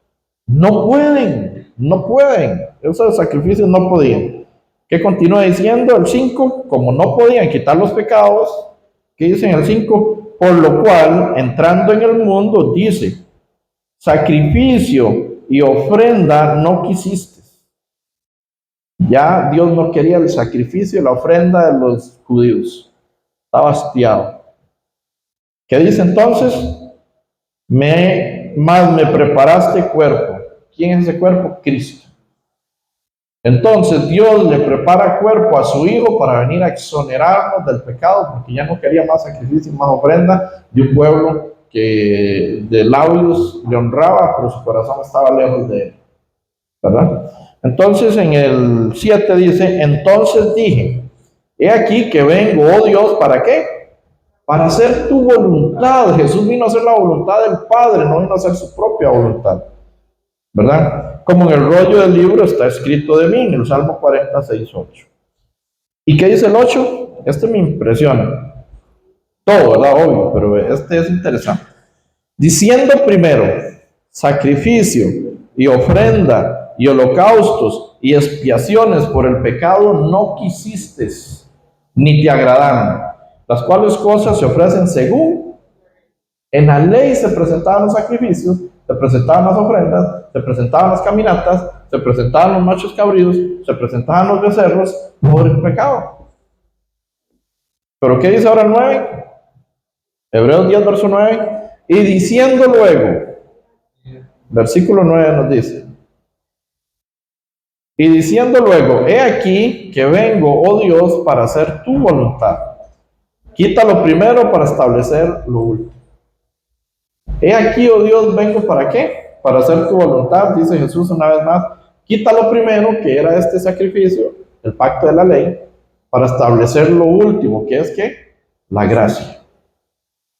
No pueden, no pueden. Esos sacrificios no podían. ¿Qué continúa diciendo el 5? Como no podían quitar los pecados, ¿qué dice en el 5? Por lo cual, entrando en el mundo, dice: sacrificio y ofrenda no quisiste. Ya Dios no quería el sacrificio y la ofrenda de los judíos. Estaba hastiado. ¿Qué dice entonces? Más me preparaste cuerpo. ¿Quién es ese cuerpo? Cristo. Entonces Dios le prepara cuerpo a su Hijo para venir a exonerarnos del pecado, porque ya no quería más sacrificio y más ofrenda de un pueblo que de labios le honraba, pero su corazón estaba lejos de él. ¿Verdad? Entonces en el 7 dice: entonces dije, he aquí que vengo, oh Dios, ¿para qué? Para hacer tu voluntad. Jesús vino a hacer la voluntad del Padre, no vino a hacer su propia voluntad. ¿Verdad? Como en el rollo del libro está escrito de mí, en el Salmo 46:8. ¿Y qué dice el 8? Este me impresiona. Todo, ¿verdad? Obvio, pero este es interesante. Diciendo primero, sacrificio y ofrenda y holocaustos y expiaciones por el pecado no quisiste, ni te agradaron, las cuales cosas se ofrecen según en la ley se presentaban los sacrificios, se presentaban las ofrendas, se presentaban las caminatas, se presentaban los machos cabríos, se presentaban los becerros por el pecado. ¿Pero qué dice ahora el 9? Hebreos 10, verso 9. Y diciendo luego, versículo 9 nos dice: y diciendo luego, he aquí que vengo, oh Dios, para hacer tu voluntad. Quita lo primero para establecer lo último. He aquí, oh Dios, vengo ¿para qué? Para hacer tu voluntad, dice Jesús una vez más. Quita lo primero, que era este sacrificio, el pacto de la ley, para establecer lo último, que es ¿qué? La gracia.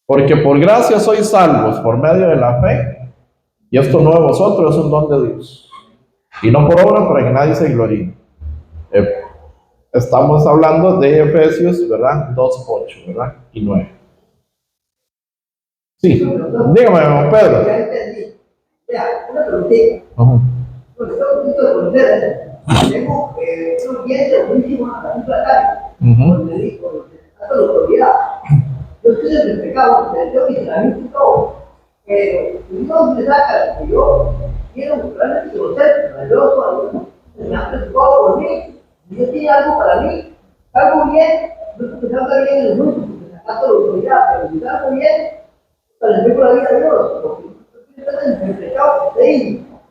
Porque por gracia sois salvos por medio de la fe, y esto no de vosotros, es un don de Dios. Y no por obra para que nadie se gloríe. Estamos hablando de Efesios, ¿verdad? 2:8, ¿verdad? Y 9. Sí, dígame, don Pedro. Ya entendí. Ya, una preguntita. Porque estamos un poquito de volver. Tengo unos dientes buenísimos a un plataje. Donde digo, hasta la autoridad. Yo estoy en el pecado, yo mi entrenamiento y todo. Pero Dios me saca que yo quiero realmente conocer, yo me ha preocupado por mí. Dios tiene algo para mí. Algo bien, no estoy pensando bien en el mundo, porque sacaste la autoridad, pero si algo bien, para el la vida de Dios, porque yo quiero estar en el pecado de ahí.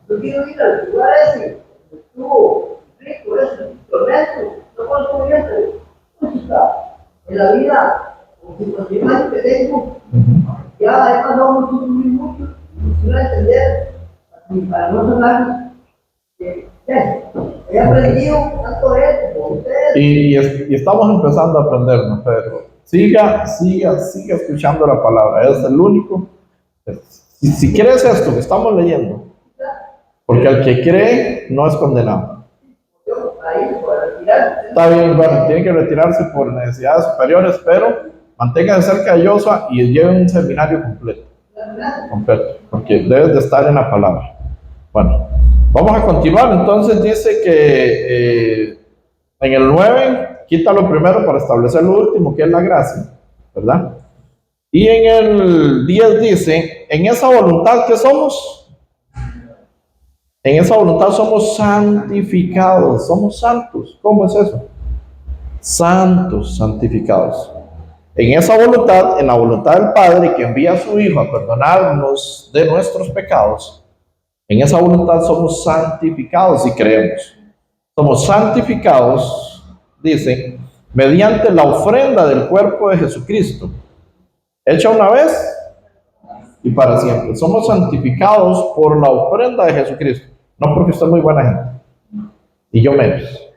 Yo quiero ir al lugar ese, estuvo rico, ese tormento, no conozco bien, pero en la vida, Los 100 años que tengo, ya he pasado mucho, no entender, y para no sonar, he aprendido tanto de esto como ustedes. Y estamos empezando a aprendernos, Pedro. Siga escuchando la palabra, es el único. Si crees esto que estamos leyendo, porque el que cree no es condenado. Está bien, bueno, tiene que retirarse por necesidades superiores, pero manténgase cerca de Joshua y lleve un seminario completo, porque debes de estar en la palabra. Bueno, vamos a continuar. Entonces dice que en el 9 quita lo primero para establecer lo último, que es la gracia, ¿verdad? Y en el 10 dice, en esa voluntad que somos, en esa voluntad somos santificados, somos santos. ¿Cómo es eso? Santos, santificados. En esa voluntad, en la voluntad del Padre que envía a su Hijo a perdonarnos de nuestros pecados, en esa voluntad somos santificados y creemos. Somos santificados, dice, mediante la ofrenda del cuerpo de Jesucristo, hecha una vez y para siempre. Somos santificados por la ofrenda de Jesucristo, no porque usted es muy buena gente, y yo menos.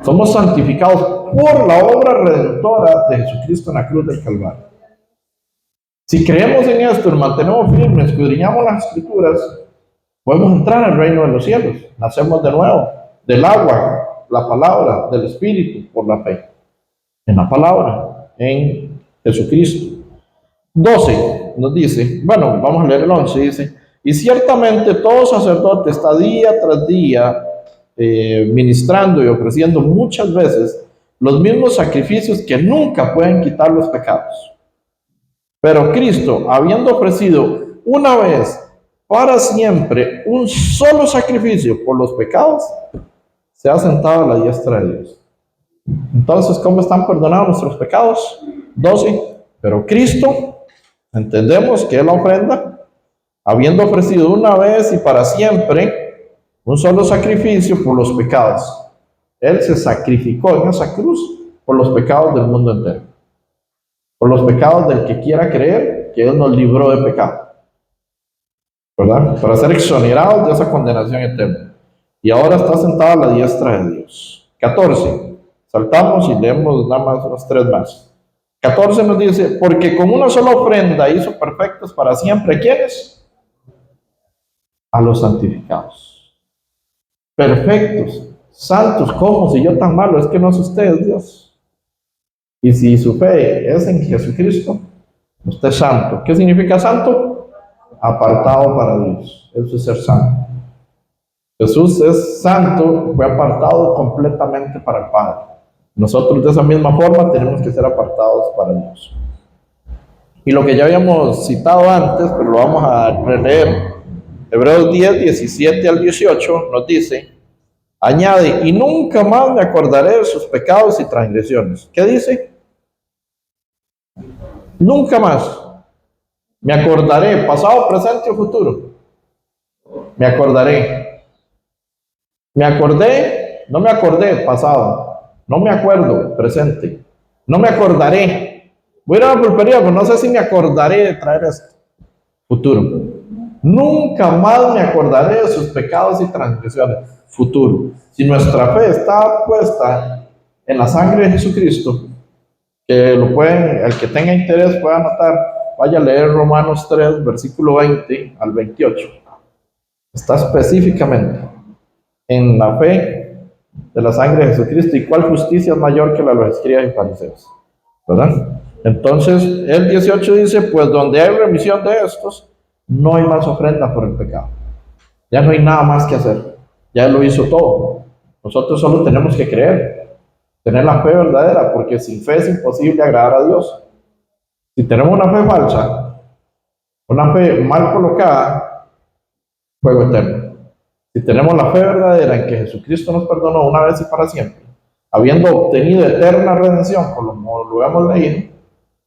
Somos santificados por la obra redentora de Jesucristo en la cruz del Calvario. Si creemos en esto, nos mantenemos firmes, escudriñamos las Escrituras, podemos entrar al reino de los cielos. Nacemos de nuevo, del agua, la palabra, del Espíritu, por la fe. En la palabra, en Jesucristo. 12 nos dice, bueno, vamos a leer el 11, dice, y ciertamente todo sacerdote está día tras día ministrando y ofreciendo muchas veces los mismos sacrificios que nunca pueden quitar los pecados. Pero Cristo, habiendo ofrecido una vez para siempre un solo sacrificio por los pecados, se ha sentado a la diestra de Dios. Entonces, ¿cómo están perdonados nuestros pecados? 12. Pero Cristo, entendemos que es la ofrenda, habiendo ofrecido una vez y para siempre un solo sacrificio por los pecados. Él se sacrificó en esa cruz por los pecados del mundo entero. Por los pecados del que quiera creer que Él nos libró de pecado. ¿Verdad? Para ser exonerados de esa condenación eterna. Y ahora está sentado a la diestra de Dios. 14. Saltamos y leemos nada más unos 3 más. 14 nos dice, porque con una sola ofrenda hizo perfectos para siempre. ¿Quiénes? A los santificados. Perfectos, santos. ¿Cómo? Si yo tan malo, es que no es usted, Dios. Y si su fe es en Jesucristo, usted es santo. ¿Qué significa santo? Apartado para Dios. Eso es ser santo. Jesús es santo, fue apartado completamente para el Padre. Nosotros de esa misma forma tenemos que ser apartados para Dios. Y lo que ya habíamos citado antes, pero lo vamos a releer, Hebreos 10, 17 al 18 nos dice, añade, y nunca más me acordaré de sus pecados y transgresiones. ¿Qué dice? Nunca más me acordaré, pasado, presente o futuro. Me acordaré. Me acordé, no me acordé, pasado. No me acuerdo, presente. No me acordaré. Voy a ir a la pulpería, pero no sé si me acordaré de traer esto. Futuro. Nunca más me acordaré de sus pecados y transgresiones. Futuro. Si nuestra fe está puesta en la sangre de Jesucristo, que lo pueden, el que tenga interés puede anotar, vaya a leer Romanos 3, versículo 20 al 28. Está específicamente en la fe de la sangre de Jesucristo y cuál justicia es mayor que la de los escribas y fariseos, ¿verdad? Entonces, el 18 dice, pues donde hay remisión de estos, no hay más ofrenda por el pecado. Ya no hay nada más que hacer. Ya Él lo hizo todo. Nosotros solo tenemos que creer, tener la fe verdadera, porque sin fe es imposible agradar a Dios. Si tenemos una fe falsa, una fe mal colocada, fuego eterno. Si tenemos la fe verdadera en que Jesucristo nos perdonó una vez y para siempre, habiendo obtenido eterna redención, como lo hemos leído,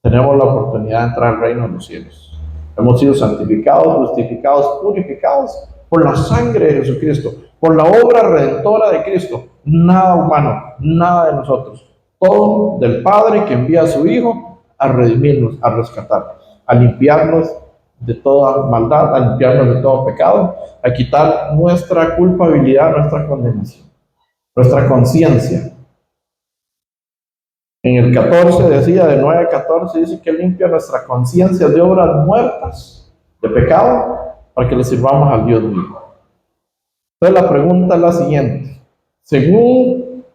tenemos la oportunidad de entrar al reino de los cielos. Hemos sido santificados, justificados, purificados por la sangre de Jesucristo, por la obra redentora de Cristo. Nada humano, nada de nosotros. todo del Padre que envía a su Hijo a redimirnos, a rescatarnos, a limpiarnos de toda maldad, a limpiarnos de todo pecado, a quitar nuestra culpabilidad, nuestra condenación, nuestra conciencia. En el 14 decía, de 9 a 14, dice que limpia nuestra conciencia de obras muertas, de pecado, para que le sirvamos al Dios vivo. Entonces la pregunta es la siguiente: según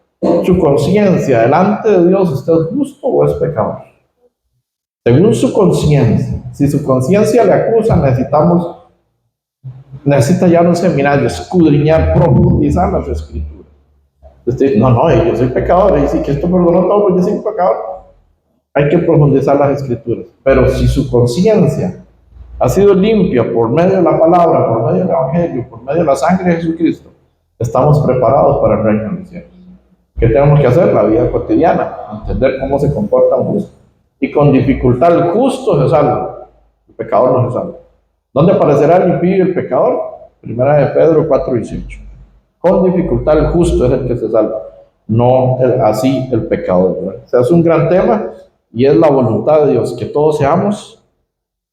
su conciencia, delante de Dios, ¿usted es justo o es pecador? Según su conciencia. Si su conciencia le acusa, necesita ya un seminario, escudriñar, profundizar las escrituras. Usted, no, yo soy pecador, y si Cristo perdonó todo, pues yo soy pecador. Hay que profundizar las escrituras. Pero si su conciencia ha sido limpia por medio de la palabra, por medio del Evangelio, por medio de la sangre de Jesucristo, estamos preparados para el reino de los cielos. ¿Qué tenemos que hacer? La vida cotidiana, entender cómo se comporta un justo. Y con dificultad el justo se salva, el pecador no se salva. ¿Dónde aparecerá el impío y el pecador? Primera de Pedro 4:18. Con dificultad el justo es el que se salva, no así el pecador, ¿verdad? O sea, es un gran tema y es la voluntad de Dios que todos seamos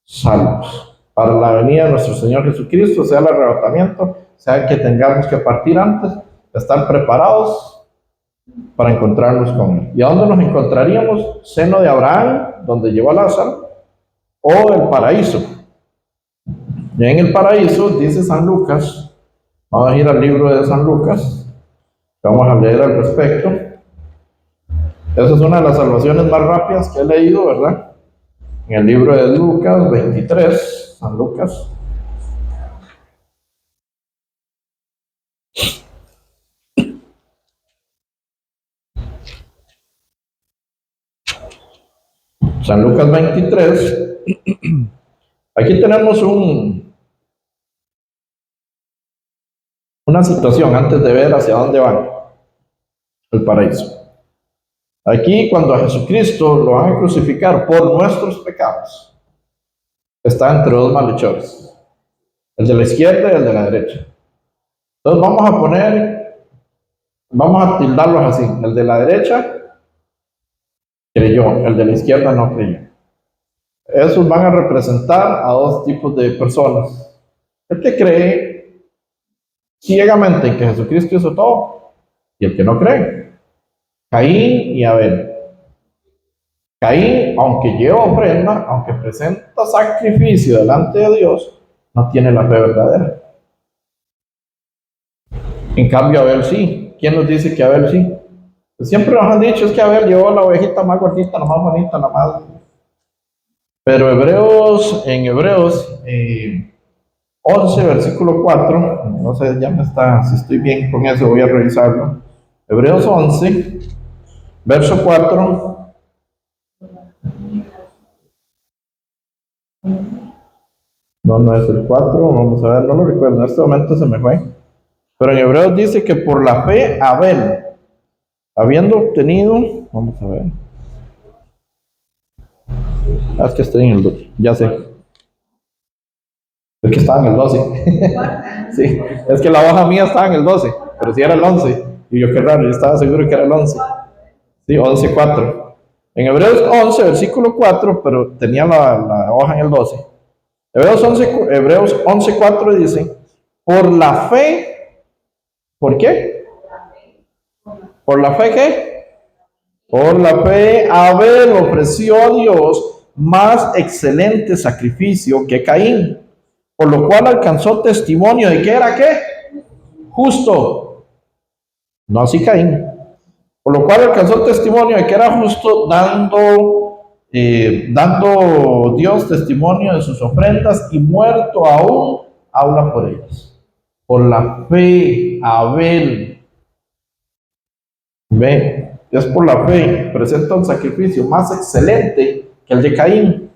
salvos para la venida de nuestro Señor Jesucristo, sea el arrebatamiento, sea que tengamos que partir antes, estar preparados para encontrarnos con Él. ¿Y a dónde nos encontraríamos? Seno de Abraham, donde llevó a Lázaro, o el paraíso. Y en el paraíso, dice San Lucas, vamos a ir al libro de San Lucas, vamos a leer al respecto. Esa es una de las salvaciones más rápidas que he leído, ¿verdad? En el libro de Lucas 23, San Lucas. San Lucas 23. Aquí tenemos una situación antes de ver hacia dónde van el paraíso. Aquí, cuando a Jesucristo lo van a crucificar por nuestros pecados, está entre dos malhechores, el de la izquierda y el de la derecha. Entonces vamos a tildarlos así: el de la derecha creyó, el de la izquierda no creyó. Esos van a representar a dos tipos de personas: el que cree ciegamente en que Jesucristo hizo todo, y el que no cree. Caín y Abel. Caín, aunque lleva ofrenda, aunque presenta sacrificio delante de Dios, no tiene la fe verdadera. En cambio, Abel sí. ¿Quién nos dice que Abel sí? Pues siempre nos han dicho es que Abel llevó la ovejita más gordita, la más bonita, la más... Pero en Hebreos 11, versículo 4, no sé, ya me está, si estoy bien con eso, voy a revisarlo. Hebreos 11, verso 4. No es el 4, vamos a ver, no lo recuerdo, en este momento se me fue. Pero en Hebreos dice que por la fe Abel, habiendo obtenido, vamos a ver. Es que estoy en el 12, ya sé. Es que estaba en el 12. Sí, es que la hoja mía estaba en el 12, pero sí era el 11. Y yo qué raro, yo estaba seguro que era el 11. Sí, 11:4. En Hebreos 11, versículo 4, pero tenía la hoja en el 12. Hebreos 11:4 dice: por la fe, ¿por qué? ¿Por la fe qué? Por la fe Abel ofreció a Dios más excelente sacrificio que Caín, por lo cual alcanzó testimonio de que era ¿qué? Justo. No así Caín. Por lo cual alcanzó testimonio de que era justo, dando Dios testimonio de sus ofrendas, y muerto aún habla por ellas. Por la fe Abel, ve, es por la fe, presenta un sacrificio más excelente que el de Caín.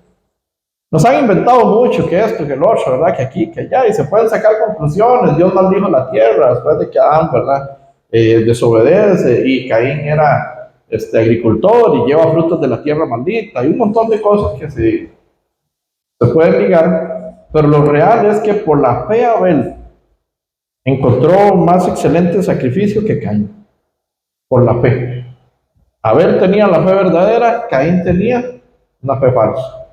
Nos han inventado mucho que esto, que el otro, ¿verdad? Que aquí, que allá, y se pueden sacar conclusiones. Dios maldijo la tierra después de que Adán, ¿verdad? Desobedece, y Caín era agricultor y lleva frutos de la tierra maldita. Hay un montón de cosas que se pueden ligar, pero lo real es que por la fe Abel encontró más excelente sacrificio que Caín. Por la fe. Abel tenía la fe verdadera, Caín tenía una fe falsa.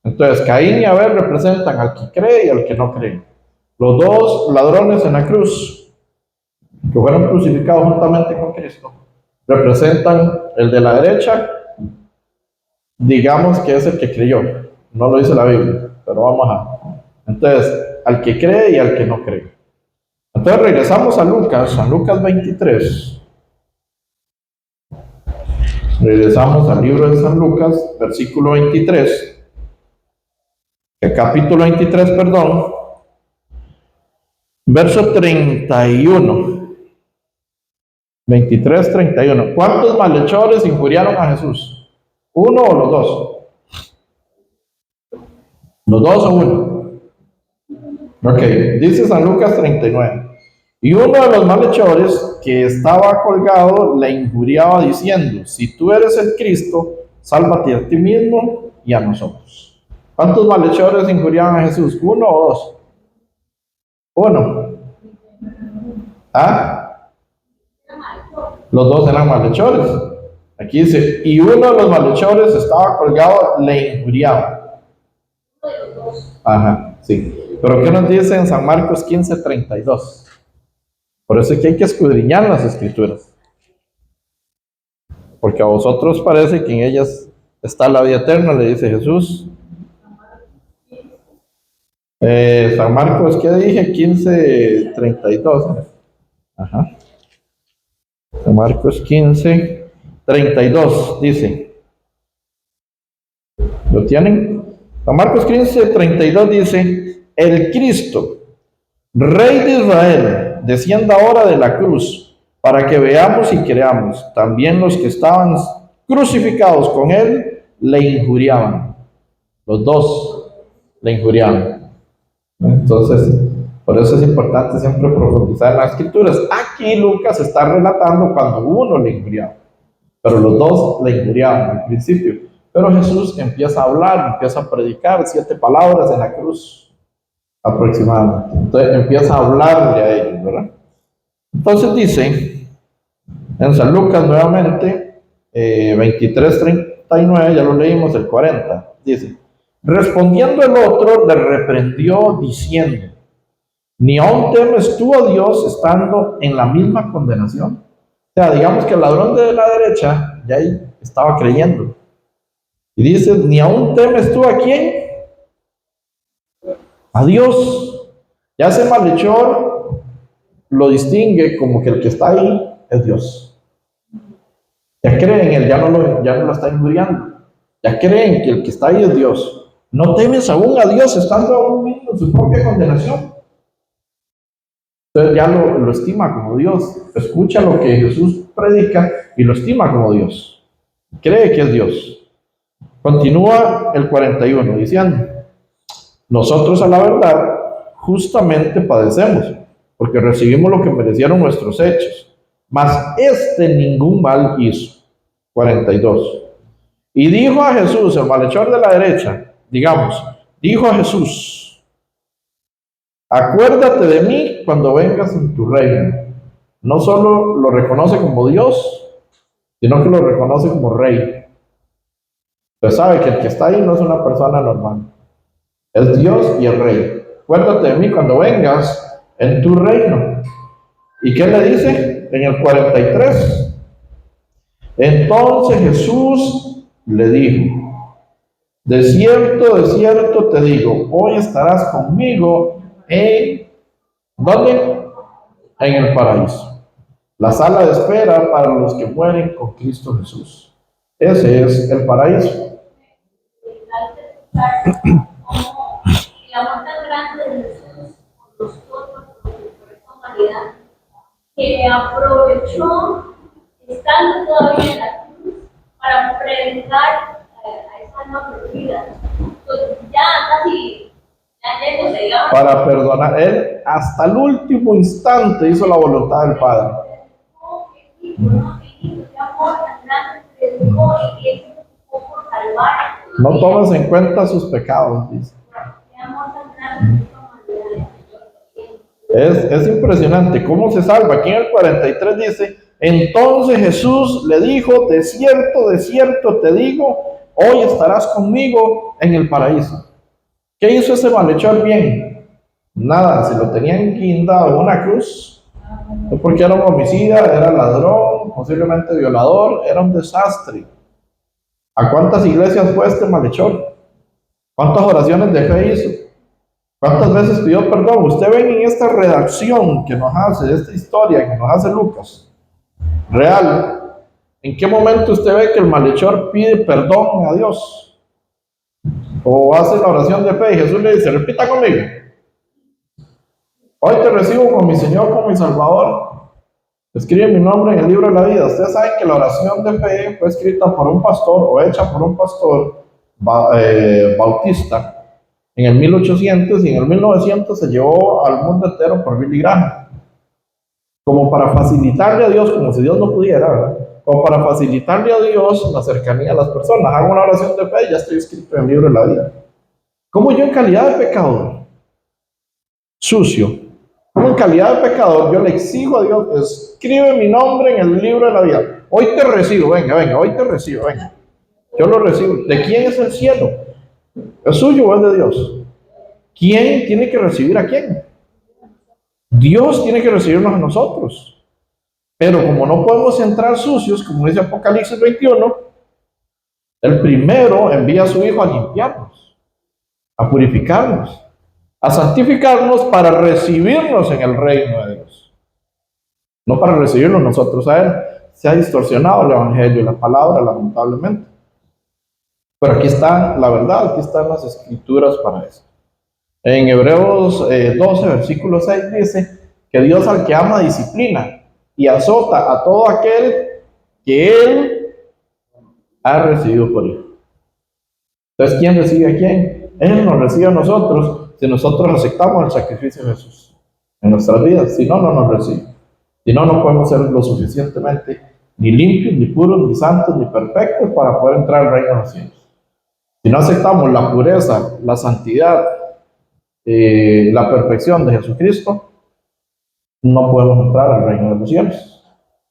Entonces, Caín y Abel representan al que cree y al que no cree. Los dos ladrones en la cruz, que fueron crucificados juntamente con Cristo, representan el de la derecha, digamos que es el que creyó. No lo dice la Biblia, pero vamos a... Entonces, al que cree y al que no cree. Entonces, regresamos a Lucas 23. Regresamos al libro de San Lucas, versículo 23. El capítulo 23, perdón. Verso 31. 23, 31. ¿Cuántos malhechores injuriaron a Jesús? ¿Uno o los dos? ¿Los dos o uno? Ok, dice San Lucas 39. Y uno de los malhechores que estaba colgado le injuriaba diciendo: si tú eres el Cristo, sálvate a ti mismo y a nosotros. ¿Cuántos malhechores injuriaban a Jesús? ¿Uno o dos? Uno. ¿Ah? Los dos eran malhechores. Aquí dice, y uno de los malhechores estaba colgado, le injuriaba. Ajá, sí. Pero ¿qué nos dice en San Marcos 15:32? Por eso es que hay que escudriñar las escrituras. Porque a vosotros parece que en ellas está la vida eterna, le dice Jesús. San Marcos, ¿qué dije? 15:32. Ajá. San Marcos 15:32 dice. ¿Lo tienen? San Marcos 15:32 dice: el Cristo, Rey de Israel, descienda ahora de la cruz, para que veamos y creamos. También los que estaban crucificados con él le injuriaban. Los dos le injuriaban. Entonces, por eso es importante siempre profundizar en las escrituras. Aquí Lucas está relatando cuando uno le injuriaba, pero los dos le injuriaban al principio. Pero Jesús empieza a hablar, empieza a predicar 7 palabras en la cruz aproximadamente. Entonces empieza a hablarle a ellos, ¿verdad? Entonces dice en San Lucas nuevamente 23:39, ya lo leímos, el 40, dice: respondiendo el otro le reprendió diciendo: ¿ni aún temes tú a Dios estando en la misma condenación? O sea, digamos que el ladrón de la derecha ya ahí estaba creyendo. Y dice: ¿ni aún temes tú a quién? A Dios. Ya ese malhechor lo distingue como que el que está ahí es Dios. Ya creen en él, ya no lo está injuriando. Ya creen que el que está ahí es Dios. No temes aún a Dios estando aún mismo en su propia condenación. Entonces ya lo estima como Dios. Escucha lo que Jesús predica y lo estima como Dios. Cree que es Dios. Continúa el 41 diciendo: nosotros a la verdad justamente padecemos, porque recibimos lo que merecieron nuestros hechos, mas ningún mal hizo. 42. Y dijo a Jesús, el malhechor de la derecha, digamos, dijo a Jesús: acuérdate de mí cuando vengas en tu reino. No solo lo reconoce como Dios, sino que lo reconoce como rey. Usted sabe que el que está ahí no es una persona normal. Es Dios y el rey. Acuérdate de mí cuando vengas en tu reino. ¿Y qué le dice? En el 43. Entonces Jesús le dijo: de cierto te digo, hoy estarás conmigo en... ¿dónde? En el paraíso. La sala de espera para los que mueren con Cristo Jesús. Ese es el paraíso. El amor tan grande de Jesús por nosotros, por esta humanidad, que aprovechó, estando todavía en la cruz, para predicar a esa alma perdida. Entonces, ya casi, ya lejos, digamos. Para perdonar, él hasta el último instante hizo la voluntad del Padre. No tomas en cuenta sus pecados, dice. Es impresionante cómo se salva. Aquí en el 43 dice: Entonces Jesús le dijo, de cierto te digo, hoy estarás conmigo en el paraíso. ¿Qué hizo ese malhechor bien? Nada, se lo tenían guindado en una cruz, no porque era un homicida, era ladrón, posiblemente violador, era un desastre. ¿A cuántas iglesias fue este malhechor? ¿Cuántas oraciones de fe hizo? ¿Cuántas veces pidió perdón? Usted ve en esta redacción que nos hace, esta historia que nos hace Lucas, real, ¿en qué momento usted ve que el malhechor pide perdón a Dios? O hace la oración de fe y Jesús le dice, repita conmigo, hoy te recibo como mi Señor, como mi Salvador. Escribe mi nombre en el libro de la vida. Ustedes saben que la oración de fe fue escrita por un pastor o hecha por un pastor bautista en el 1800 y en el 1900 se llevó al mundo entero por Billy Graham. Como para facilitarle a Dios, como si Dios no pudiera, ¿verdad? Como para facilitarle a Dios la cercanía a las personas. Hago una oración de fe y ya estoy escrito en el libro de la vida. ¿Cómo yo en calidad de pecador, sucio, como en calidad de pecador, yo le exijo a Dios, escribe mi nombre en el libro de la vida? Hoy te recibo, venga, hoy te recibo, venga. Yo lo recibo. ¿De quién es el cielo? ¿Es suyo o es de Dios? ¿Quién tiene que recibir a quién? Dios tiene que recibirnos a nosotros. Pero como no podemos entrar sucios, como dice Apocalipsis 21, el primero envía a su Hijo a limpiarnos, a purificarnos, a santificarnos para recibirnos en el reino de Dios. No para recibirnos nosotros a Él. Se ha distorsionado el Evangelio y la palabra, lamentablemente. Pero aquí está la verdad, aquí están las escrituras para eso. En Hebreos 12, versículo 6 dice que Dios al que ama disciplina y azota a todo aquel que Él ha recibido por Él. Entonces, ¿quién recibe a quién? Él nos recibe a nosotros si nosotros aceptamos el sacrificio de Jesús en nuestras vidas. Si no, no nos recibe. Si no, no podemos ser lo suficientemente ni limpios, ni puros, ni santos, ni perfectos para poder entrar al reino de los cielos. Si no aceptamos la pureza, la santidad, la perfección de Jesucristo, no podemos entrar al reino de los cielos.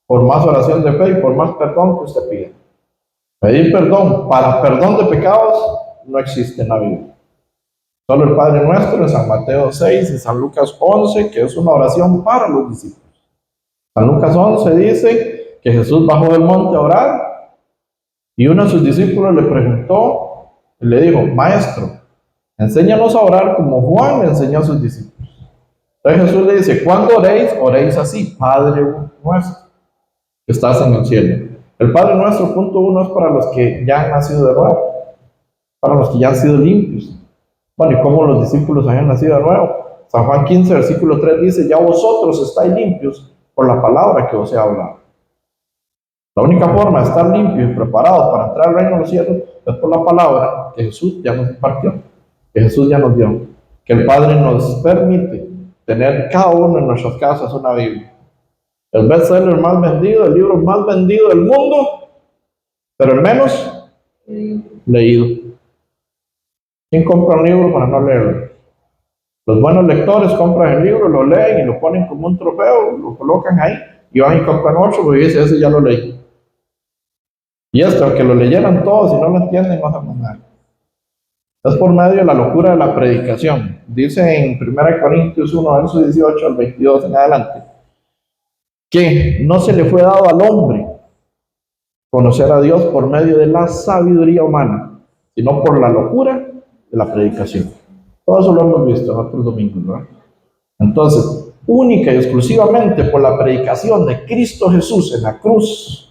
Por más oración de fe y por más perdón que usted pida. Pedir perdón para perdón de pecados no existe en la Biblia. Solo el Padre Nuestro en San Mateo 6 y San Lucas 11, que es una oración para los discípulos. San Lucas 11 dice que Jesús bajó del monte a orar y uno de sus discípulos le preguntó y le dijo, Maestro, enséñanos a orar como Juan le enseñó a sus discípulos. Entonces Jesús le dice, cuando oréis, oréis así, Padre Nuestro, que estás en el cielo. El Padre Nuestro, punto 1, es para los que ya han nacido de nuevo, para los que ya han sido limpios. Bueno, ¿y cómo los discípulos habían nacido de nuevo? San Juan 15, versículo 3 dice, ya vosotros estáis limpios por la palabra que os he hablado. La única forma de estar limpios y preparados para entrar al reino de los cielos es por la palabra que Jesús ya nos impartió, que Jesús ya nos dio, que el Padre nos permite tener cada uno en nuestras casas una Biblia. El bestseller más vendido, el libro más vendido del mundo, pero el menos leído. ¿Quién compra un libro para no leerlo? Los buenos lectores compran el libro, lo leen y lo ponen como un trofeo, lo colocan ahí y van y compran otro porque dicen, ese ya lo leí. Y esto, aunque lo leyeran todos y no lo entienden, no hacemos nada. Es por medio de la locura de la predicación. Dice en 1 Corintios 1, verso 18 al 22 en adelante, que no se le fue dado al hombre conocer a Dios por medio de la sabiduría humana, sino por la locura de la predicación. Todo eso lo hemos visto en otros domingos, ¿no? Entonces, única y exclusivamente por la predicación de Cristo Jesús en la cruz,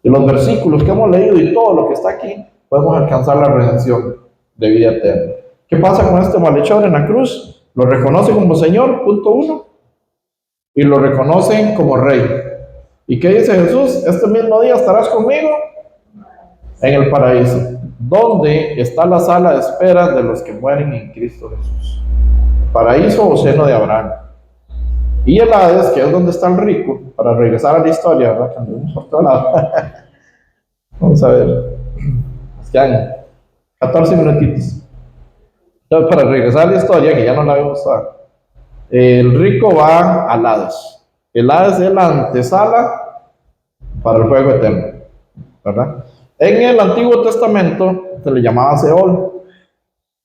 y los versículos que hemos leído y todo lo que está aquí, podemos alcanzar la redención de vida eterna. ¿Qué pasa con este malhechor en la cruz? Lo reconoce como Señor, punto 1, y lo reconocen como Rey. ¿Y qué dice Jesús? Este mismo día estarás conmigo en el paraíso, donde está la sala de espera de los que mueren en Cristo Jesús. Paraíso o seno de Abraham. Y el Hades, que es donde está el rico, para regresar a la historia, ¿verdad? Que andamos por todo lado. Vamos a ver. Es que han 14 minutitos. Entonces, para regresar a la historia, que ya no la vemos toda, el rico va al Hades. El Hades es la antesala para el fuego eterno, ¿verdad? En el Antiguo Testamento se le llamaba Seol.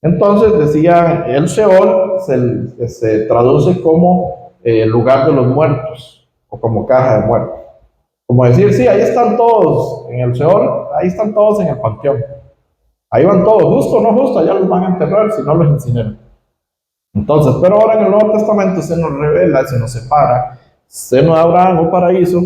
Entonces decía, el Seol se traduce como lugar de los muertos o como caja de muertos. Como decir, sí, ahí están todos en el Seol, ahí están todos en el panteón. Ahí van todos, justo o no justo, allá los van a enterrar si no los incineran. Entonces, pero ahora en el Nuevo Testamento se nos revela, se nos separa, seno de Abraham o paraíso,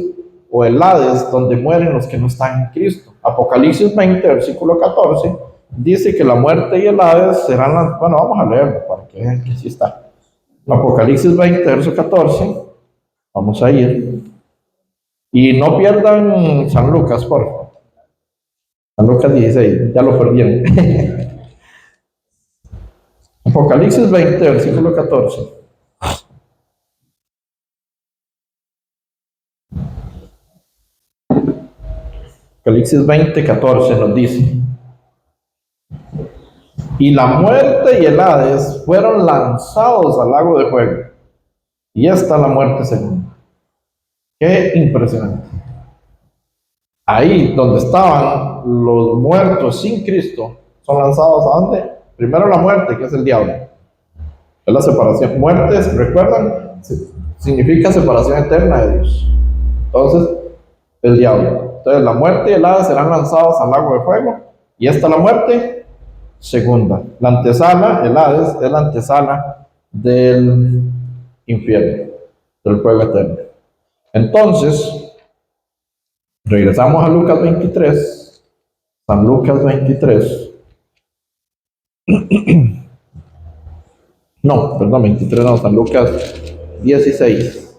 o el Hades, donde mueren los que no están en Cristo. Apocalipsis 20, versículo 14, dice que la muerte y el Hades serán las... Bueno, vamos a leerlo para que vean que sí está. Apocalipsis 20, verso 14, vamos a ir. Y no pierdan San Lucas, por favor. San Lucas 16, ya lo perdieron. Apocalipsis 20, versículo 14. Apocalipsis 20, 14 nos dice: y la muerte y el Hades fueron lanzados al lago de fuego. Y esta es la muerte segunda. Qué impresionante. Ahí donde estaban los muertos sin Cristo, son lanzados ¿a dónde? Primero la muerte, que es el diablo. Es la separación. Muertes, ¿recuerdan? Significa separación eterna de Dios. Entonces, el diablo. Entonces, la muerte y el Hades serán lanzados al lago de fuego. Y esta es la muerte segunda. La antesala, el Hades, es la antesala del infierno, del fuego eterno. Entonces, regresamos a Lucas 23, San Lucas 23. No, perdón, 23 no, San Lucas 16.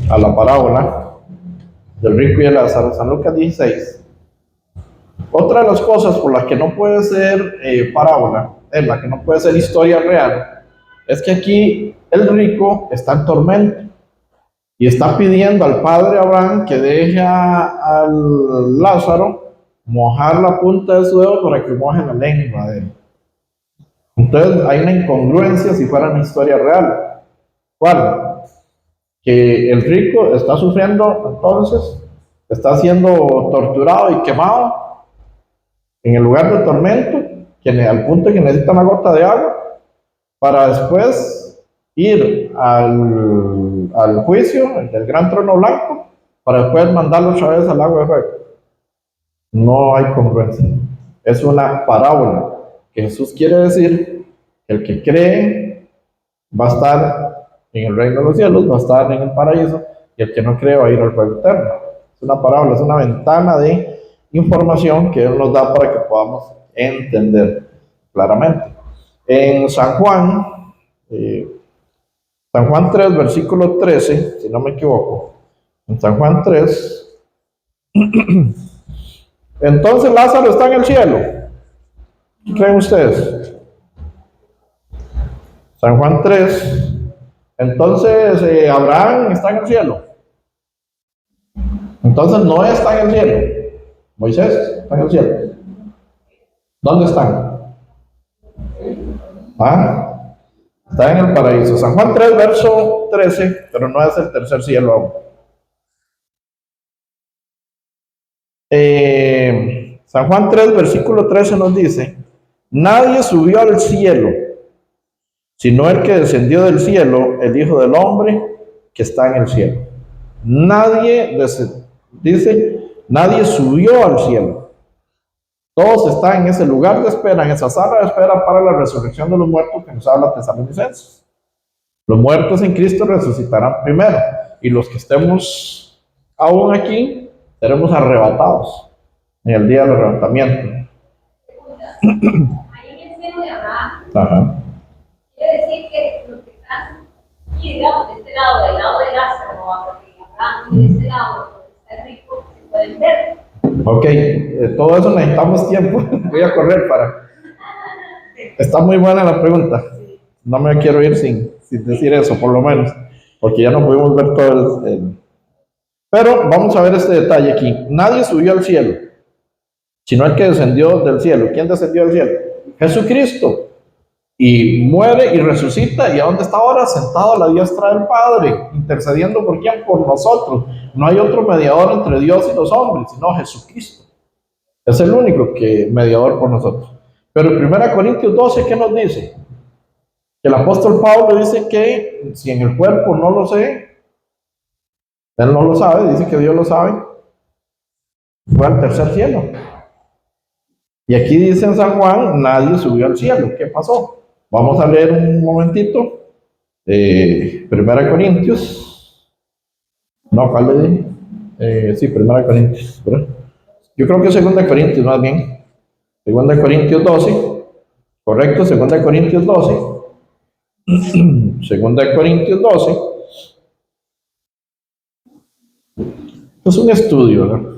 A la parábola del rico y de Lázaro, San Lucas 16. Otra de las cosas por las que no puede ser parábola, en la que no puede ser historia real, es que aquí el rico está en tormento y está pidiendo al padre Abraham que deje al Lázaro mojar la punta de su dedo para que moje la lengua de él. Entonces hay una incongruencia si fuera una historia real. ¿Cuál? Que el rico está sufriendo, entonces está siendo torturado y quemado en el lugar de tormento, al punto que necesita una gota de agua, para después ir al juicio del gran trono blanco, para después mandarlo otra vez al lago de fuego. No hay congruencia. Es una parábola que Jesús quiere decir que el que cree va a estar en el reino de los cielos, va a estar en el paraíso, y el que no cree va a ir al fuego eterno. Es una parábola, es una ventana de información que Él nos da para que podamos entender claramente. En San Juan 3, versículo 13, si no me equivoco, en San Juan 3, entonces Lázaro está en el cielo. ¿Qué creen ustedes? San Juan 3, entonces Abraham está en el cielo. Entonces Noé está en el cielo. Moisés está en el cielo. ¿Dónde están? ¿Ah? Está en el paraíso. San Juan 3, verso 13, pero no es el tercer cielo aún. San Juan 3, versículo 13 nos dice: nadie subió al cielo, sino el que descendió del cielo, el Hijo del Hombre que está en el cielo. Nadie subió al cielo. Todos están en ese lugar de espera, en esa sala de espera para la resurrección de los muertos que nos habla Tesalonicenses. Los muertos en Cristo resucitarán primero, y los que estemos aún aquí seremos arrebatados en el día del arrebatamiento. Ahí en el seno de Abraham, Ajá. quiere decir que los que están aquí, digamos, de este lado, del lado de Lázaro, porque Abraham, y de este lado, donde está el rico, se pueden ver. Ok, todo eso necesitamos tiempo. Voy a correr para... Está muy buena la pregunta. No me quiero ir sin decir eso, por lo menos, porque ya no pudimos ver todo el... Pero vamos a ver este detalle aquí. Nadie subió al cielo, sino el que descendió del cielo. ¿Quién descendió del cielo? Jesucristo. y muere y resucita. ¿Y a dónde está ahora? Sentado a la diestra del Padre, intercediendo por quién, por nosotros. No hay otro mediador entre Dios y los hombres, sino Jesucristo. Es el único mediador por nosotros. Pero en 1 Corintios 12, ¿qué nos dice? Que el apóstol Pablo dice que si en el cuerpo no lo sé, él no lo sabe, dice que Dios lo sabe, fue al tercer cielo. Y aquí dice en San Juan, nadie subió al cielo. ¿Qué pasó? Vamos a leer un momentito. 1 Corintios. No, ¿cuál le dije? Sí, 1 Corintios. ¿verdad? Yo creo que 2 Corintios más bien. 2 Corintios 12. Correcto, 2 Corintios 12. 2 Corintios 12. Es un estudio, ¿no?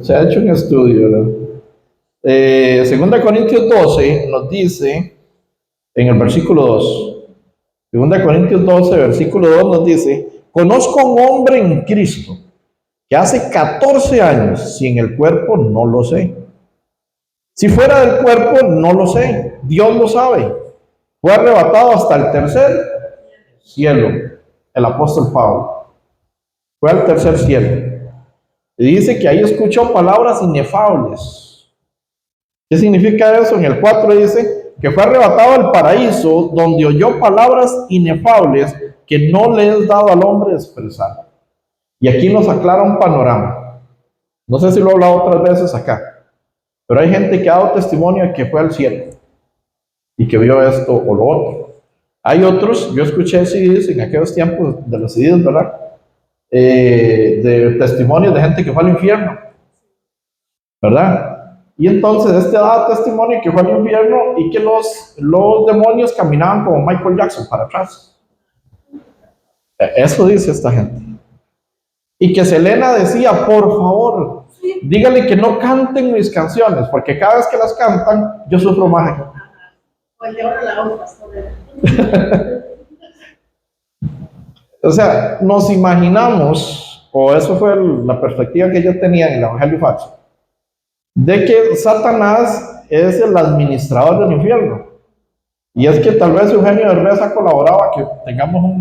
Se ha hecho un estudio, ¿no? 2 Corintios 12 nos dice, en el versículo 2, 2 Corintios 12, versículo 2 nos dice, conozco a un hombre en Cristo que hace 14 años, si en el cuerpo no lo sé. Si fuera del cuerpo no lo sé, Dios lo sabe. Fue arrebatado hasta el tercer cielo, el apóstol Pablo. Fue al tercer cielo. Y dice que ahí escuchó palabras inefables. ¿Qué significa eso? En el 4 dice que fue arrebatado al paraíso, donde oyó palabras inefables que no le es dado al hombre expresar. Y aquí nos aclara un panorama. No sé si lo he hablado otras veces acá, pero hay gente que ha dado testimonio de que fue al cielo y que vio esto o lo otro. Hay otros, yo escuché CDs en aquellos tiempos de los CDs, ¿verdad? De testimonios de gente que fue al infierno, ¿verdad? Y entonces este daba testimonio que fue al infierno y que los demonios caminaban como Michael Jackson para atrás. Eso dice esta gente. Y que Selena decía, por favor, dígale que no canten mis canciones, porque cada vez que las cantan, yo sufro más. O sea, nos imaginamos, o eso fue la perspectiva que yo tenía en el Evangelio falso, de que Satanás es el administrador del infierno. Y es que tal vez Eugenio Derbez ha colaborado a que tengamos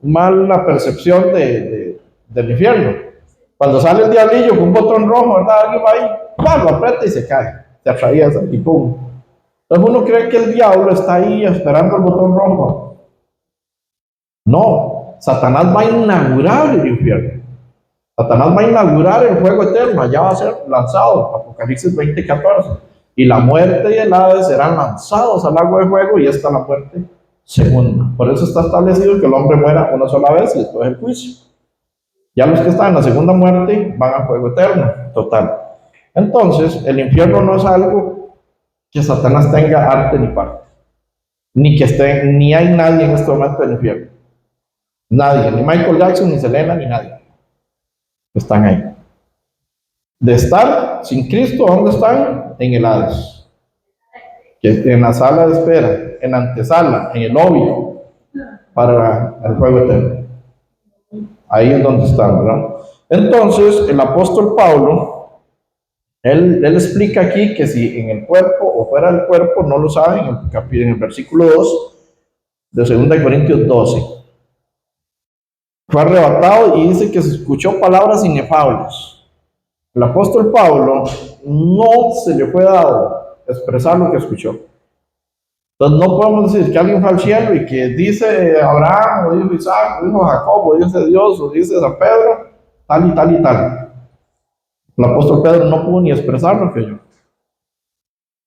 mala percepción del infierno. Cuando sale el diablillo con un botón rojo, ¿verdad? Alguien va ahí, lo aprieta y se cae, se atraviesa y pum. Entonces uno cree que el diablo está ahí esperando el botón rojo. No, Satanás va a inaugurar el infierno. Satanás va a inaugurar el fuego eterno, allá va a ser lanzado, Apocalipsis 20:14. Y la muerte y el Hades serán lanzados al lago de fuego, y esta es la muerte segunda. Por eso está establecido que el hombre muera una sola vez y después el juicio. Ya los que están en la segunda muerte van al fuego eterno, total. Entonces, el infierno no es algo que Satanás tenga arte ni parte. Ni hay nadie en este momento del infierno. Nadie, ni Michael Jackson, ni Selena, ni nadie. Están ahí. De estar sin Cristo, ¿dónde están? En el Hades. En la sala de espera, en la antesala, en el lobby, para el fuego eterno. Ahí es donde están, ¿verdad? Entonces, el apóstol Pablo, él explica aquí que si en el cuerpo o fuera del cuerpo, no lo saben, en el versículo 2 de 2 Corintios 12. Fue arrebatado y dice que se escuchó palabras inefables. El apóstol Pablo no se le fue dado expresar lo que escuchó. Entonces no podemos decir que alguien fue al cielo y que dice Abraham, o dijo Isaac, o dijo Jacob, o dice Dios, o dice San Pedro, tal y tal y tal. El apóstol Pedro no pudo ni expresar lo que oyó.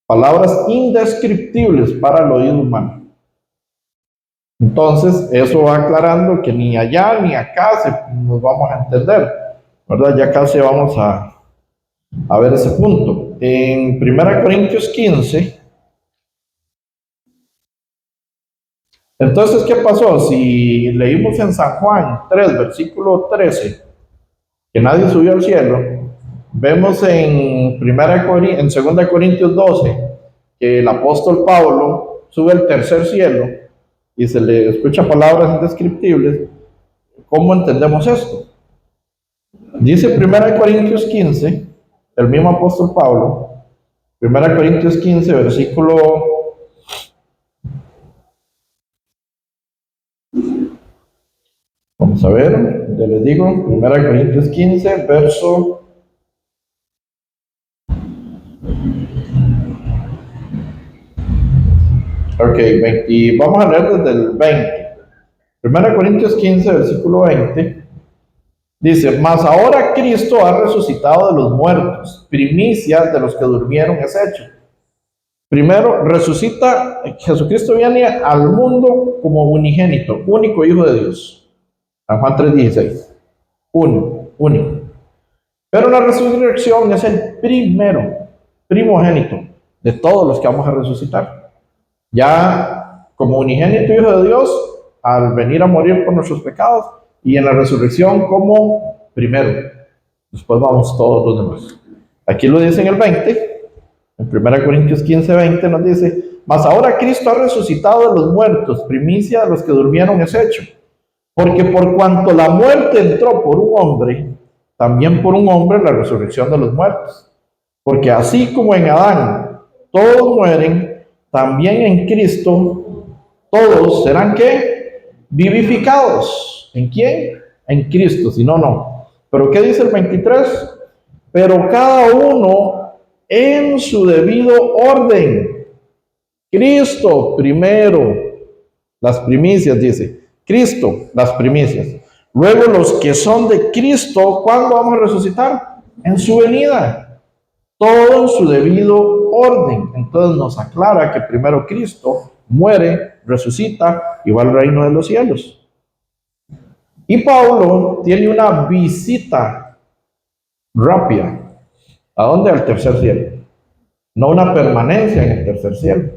Palabras indescriptibles para el oído humano. Entonces, eso va aclarando que ni allá ni acá nos vamos a entender, ¿verdad? Ya casi vamos a ver ese punto. En 1 Corintios 15, entonces, ¿qué pasó? Si leímos en San Juan 3, versículo 13, que nadie subió al cielo, vemos en 2 Corintios 12, que el apóstol Pablo sube al tercer cielo y se le escucha palabras indescriptibles. ¿Cómo entendemos esto? Dice 1 Corintios 15, el mismo apóstol Pablo, 1 Corintios 15, versículo... Vamos a ver, ya les digo, 1 Corintios 15, verso... Ok, 20, vamos a leer desde el 20. 1 Corintios 15, versículo 20, dice, mas ahora Cristo ha resucitado de los muertos, primicias de los que durmieron es hecho. Primero, resucita, Jesucristo viene al mundo como unigénito, único Hijo de Dios. San Juan 3:16. Único. Pero la resurrección es el primogénito de todos los que vamos a resucitar. Ya como unigénito Hijo de Dios, al venir a morir por nuestros pecados, y en la resurrección como primero. Después vamos todos los demás. Aquí lo dice en el 20. En 1 Corintios 15, 20 nos dice, mas ahora Cristo ha resucitado de los muertos, primicia de los que durmieron es hecho. Porque por cuanto la muerte entró por un hombre, también por un hombre la resurrección de los muertos. Porque así como en Adán todos mueren, también en Cristo todos serán ¿qué? Vivificados. ¿En quién? En Cristo, si no, no. Pero ¿qué dice el 23? Pero cada uno en su debido orden. Cristo primero, las primicias, dice. Cristo, las primicias. Luego los que son de Cristo, ¿cuándo vamos a resucitar? En su venida. Todo en su debido orden. Entonces nos aclara que primero Cristo muere, resucita y va al reino de los cielos. Y Pablo tiene una visita rápida. ¿A dónde? Al tercer cielo. No una permanencia en el tercer cielo.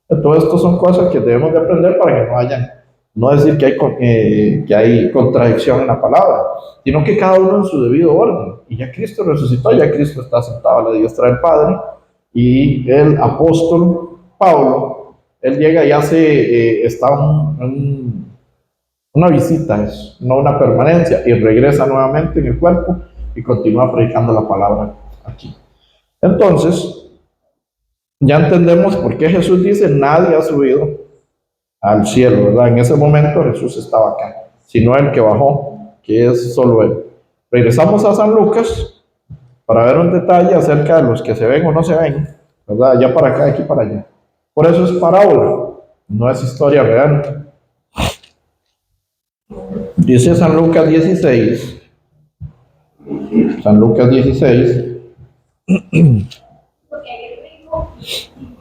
Todo esto son cosas que debemos de aprender para que no hayan, no decir que hay contradicción en la palabra, sino que cada uno en su debido orden. Y ya Cristo resucitó, ya Cristo está sentado a la diestra del Padre, y el apóstol Pablo, él llega y está una visita, no una permanencia, y regresa nuevamente en el cuerpo y continúa predicando la palabra aquí. Entonces, ya entendemos por qué Jesús dice, nadie ha subido al cielo, ¿verdad? En ese momento Jesús estaba acá, sino el que bajó, que es solo Él. Regresamos a San Lucas para ver un detalle acerca de los que se ven o no se ven, ¿verdad? Allá para acá, aquí para allá. Por eso es parábola, no es historia real. Dice San Lucas 16, San Lucas 16, porque ayer me dijo,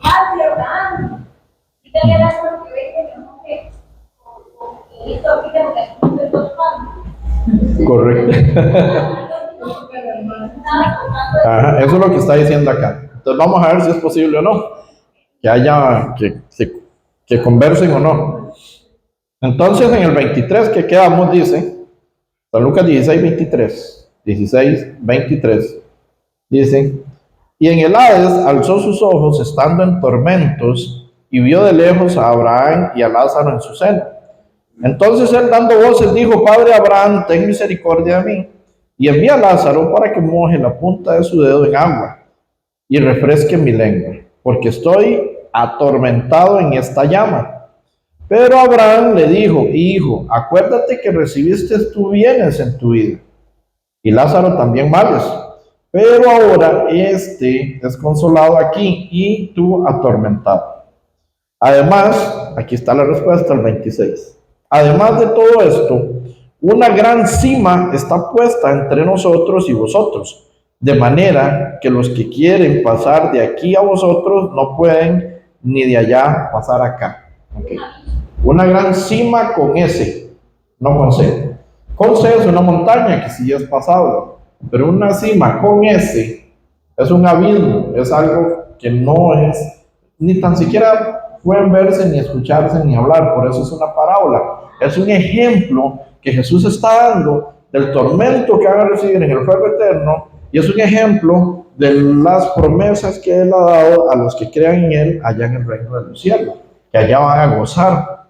padre Abraham, dígale a Lázaro que venga, no que esto aplica porque aquí no se dos panes. correcto. Ajá, eso es lo que está diciendo acá. Entonces vamos a ver si es posible o no, que haya, que conversen o no. Entonces en el 23 que quedamos dice, San Lucas 16, 23, dice, y en el Hades alzó sus ojos estando en tormentos y vio de lejos a Abraham y a Lázaro en su seno. Entonces él dando voces dijo, Padre Abraham, ten misericordia de mí, y envía a Lázaro para que moje la punta de su dedo en agua y refresque mi lengua, porque estoy atormentado en esta llama. Pero Abraham le dijo, hijo, acuérdate que recibiste tus bienes en tu vida, y Lázaro también males, pero ahora este es consolado aquí y tú atormentado. Además, aquí está la respuesta al 26. Además de todo esto, una gran cima está puesta entre nosotros y vosotros, de manera que los que quieren pasar de aquí a vosotros no pueden ni de allá pasar acá. Okay. Una gran cima con S, no con C. Con C es una montaña que sí es pasable, pero una cima con S es un abismo, es algo que no es, ni tan siquiera pueden verse, ni escucharse, ni hablar, por eso es una parábola. Es un ejemplo que Jesús está dando del tormento que van a recibir en el fuego eterno, y es un ejemplo de las promesas que Él ha dado a los que crean en Él allá en el reino de los cielos, que allá van a gozar,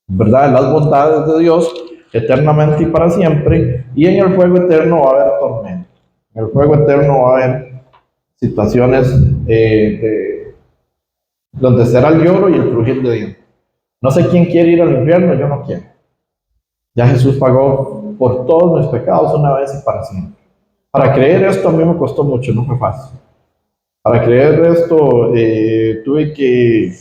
¿verdad?, de las bondades de Dios eternamente y para siempre, y en el fuego eterno va a haber tormento. En el fuego eterno va a haber situaciones donde será el lloro y el crujir de dientes. No sé quién quiere ir al infierno, yo no quiero. Ya Jesús pagó por todos mis pecados una vez y para siempre. Para creer esto a mí me costó mucho, no fue fácil. Para creer esto tuve que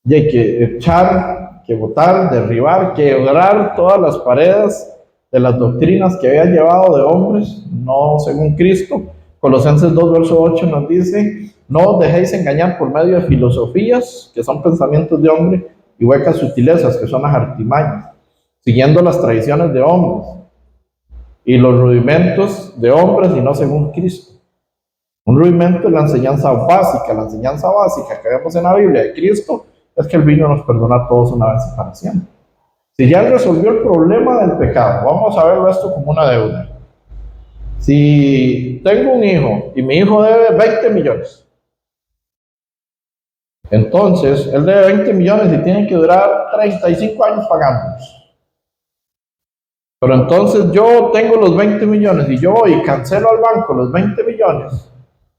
echar, que botar, derribar, quebrar todas las paredes de las doctrinas que había llevado de hombres, no según Cristo. Colosenses 2, verso 8 nos dice: no os dejéis engañar por medio de filosofías, que son pensamientos de hombre, y huecas sutilezas, que son las artimañas, siguiendo las tradiciones de hombres y los rudimentos de hombres y no según Cristo. Un rudimento es la enseñanza básica. La enseñanza básica que vemos en la Biblia de Cristo es que Él vino a nos perdonar a todos una vez y para siempre. Si ya Él resolvió el problema del pecado, vamos a verlo esto como una deuda. Si tengo un hijo y mi hijo debe 20 millones, entonces él debe 20 millones y tiene que durar 35 años pagándolos. Pero entonces yo tengo los 20 millones y yo voy y cancelo al banco los 20 millones.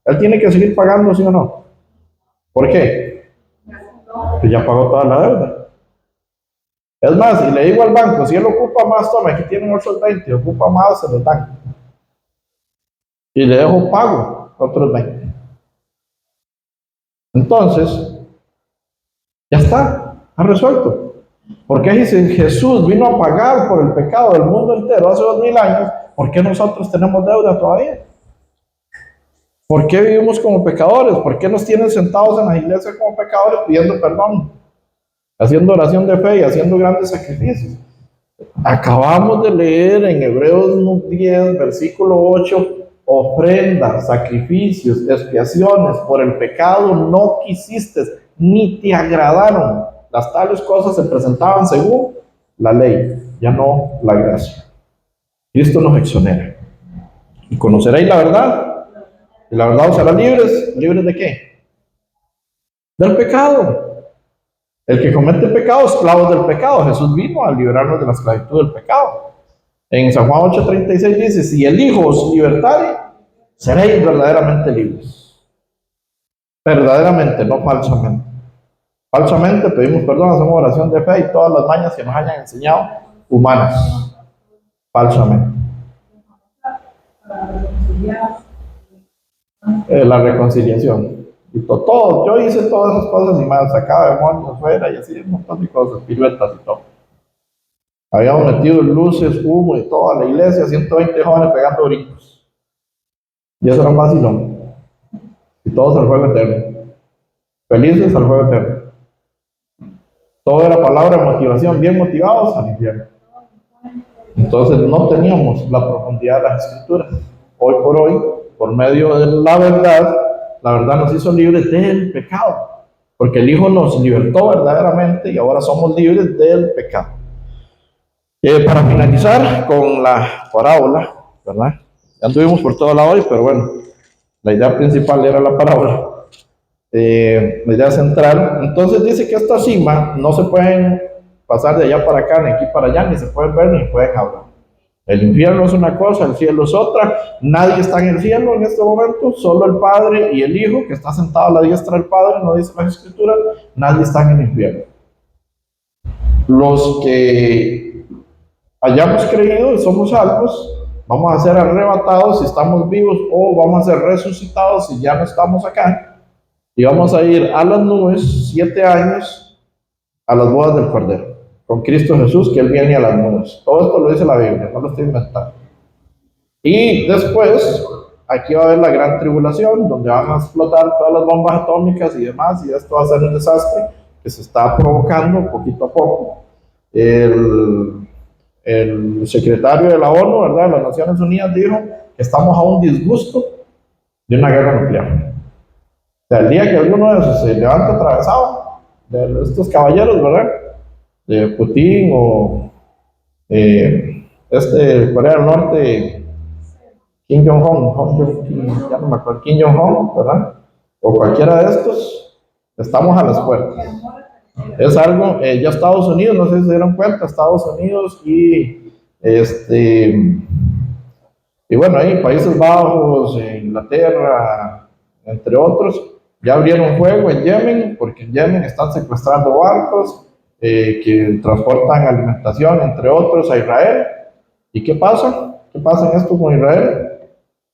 Él tiene que seguir pagando, ¿sí o no? ¿Por qué? Pues ya pagó toda la deuda. Es más, si le digo al banco, si él ocupa más, toma, aquí tienen otros 20, ocupa más, se los dan. Y le dejo pago otros 20. Entonces, ya está resuelto. Porque si Jesús vino a pagar por el pecado del mundo entero hace 2000 años, ¿por qué nosotros tenemos deuda todavía? ¿Por qué vivimos como pecadores? ¿Por qué nos tienen sentados en la iglesia como pecadores pidiendo perdón? Haciendo oración de fe y haciendo grandes sacrificios. Acabamos de leer en Hebreos 10, versículo 8, ofrendas, sacrificios, expiaciones por el pecado no quisiste, ni te agradaron. Las tales cosas se presentaban según la ley, ya no la gracia. Cristo nos exonera. Y conoceréis la verdad, y la verdad os hará libres. ¿Libres de qué? Del pecado. El que comete pecado, esclavo del pecado. Jesús vino a librarnos de la esclavitud del pecado. En San Juan 8:36 dice: si el Hijo os libertare, seréis verdaderamente libres. Verdaderamente, no falsamente. Falsamente pedimos perdón, hacemos oración de fe y todas las mañas que nos hayan enseñado humanas. Falsamente. La reconciliación. Y todo, yo hice todas esas cosas y más, sacaba demonios fuera y así, un montón de cosas, piruetas y todo. Habíamos metido luces, humo y todo a la iglesia, 120 jóvenes pegando brincos. Y eso era un vacilón. Y todos al fuego eterno. Felices al fuego eterno. Todo era palabra de motivación, bien motivados al infierno. Entonces no teníamos la profundidad de las escrituras. Hoy por hoy, por medio de la verdad nos hizo libres del pecado. Porque el Hijo nos libertó verdaderamente y ahora somos libres del pecado. Para finalizar con la parábola, ¿verdad? Ya anduvimos por todo lado hoy, pero bueno, la idea principal era la parábola. La idea central. Entonces dice que esta cima no se pueden pasar de allá para acá, ni aquí para allá, ni se pueden ver, ni pueden hablar. El infierno es una cosa, el cielo es otra. Nadie está en el cielo en este momento, solo el Padre y el Hijo, que está sentado a la diestra del Padre, no dice la Escritura. Nadie está en el infierno. Los que hayamos creído y somos salvos, vamos a ser arrebatados si estamos vivos, o vamos a ser resucitados si ya no estamos acá, y vamos a ir a las nubes 7 años a las bodas del Cordero, con Cristo Jesús, que Él viene a las nubes. Todo esto lo dice la Biblia, no lo estoy inventando. Y después, aquí va a haber la gran tribulación, donde van a explotar todas las bombas atómicas y demás, y esto va a ser un desastre que se está provocando poquito a poco. El secretario de la ONU, ¿verdad?, de las Naciones Unidas, dijo que estamos a un disgusto de una guerra nuclear. O sea, el día que alguno de esos se levanta atravesado, de estos caballeros, ¿verdad?, de Putin o Corea del Norte, Kim Jong-un, ya no me acuerdo, Kim Jong-un, ¿verdad?, o cualquiera de estos, estamos a las puertas. Es algo, ya Estados Unidos, no sé si se dieron cuenta, Estados Unidos y bueno, ahí Países Bajos, Inglaterra, entre otros, ya abrieron fuego en Yemen, porque en Yemen están secuestrando barcos que transportan alimentación, entre otros, a Israel. ¿Y qué pasa? ¿Qué pasa en esto con Israel?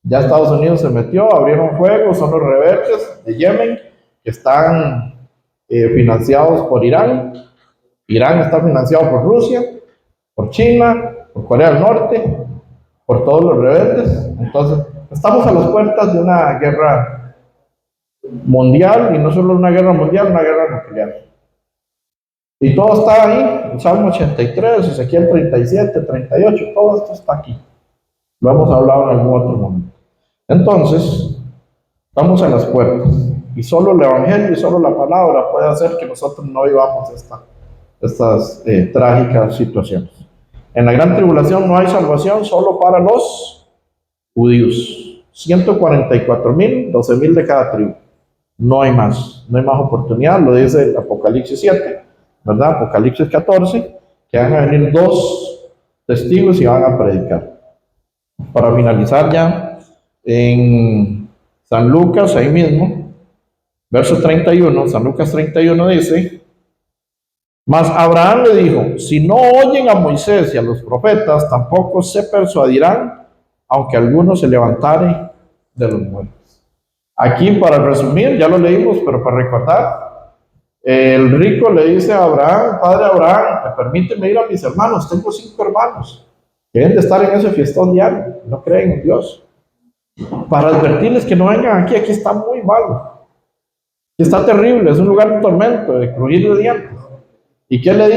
Ya Estados Unidos se metió, abrieron fuego, son los rebeldes de Yemen que están financiados por Irán. Irán está financiado por Rusia, por China, por Corea del Norte, por todos los rebeldes. Entonces, estamos a las puertas de una guerra mundial, y no solo una guerra mundial, una guerra nuclear. Y todo está ahí, el Salmo 83, Ezequiel 37, 38, todo esto está aquí. Lo hemos hablado en algún otro momento. Entonces, estamos a las puertas, y solo el Evangelio y solo la palabra puede hacer que nosotros no vivamos estas trágicas situaciones. En la gran tribulación no hay salvación solo para los judíos. 144,000, 12,000 de cada tribu. No hay más oportunidad, lo dice el Apocalipsis 7, ¿verdad? Apocalipsis 14, que van a venir 2 testigos y van a predicar. Para finalizar ya, en San Lucas, ahí mismo, verso 31, San Lucas 31 dice: mas Abraham le dijo, si no oyen a Moisés y a los profetas, tampoco se persuadirán, aunque alguno se levantare de los muertos. Aquí, para resumir, ya lo leímos, pero para recordar, el rico le dice a Abraham: padre Abraham, permíteme ir a mis hermanos, tengo 5 hermanos, que deben de estar en ese fiestón diario, no creen en Dios, para advertirles que no vengan aquí está muy malo, aquí está terrible, es un lugar de tormento, de crujir de dientes. ¿Y qué le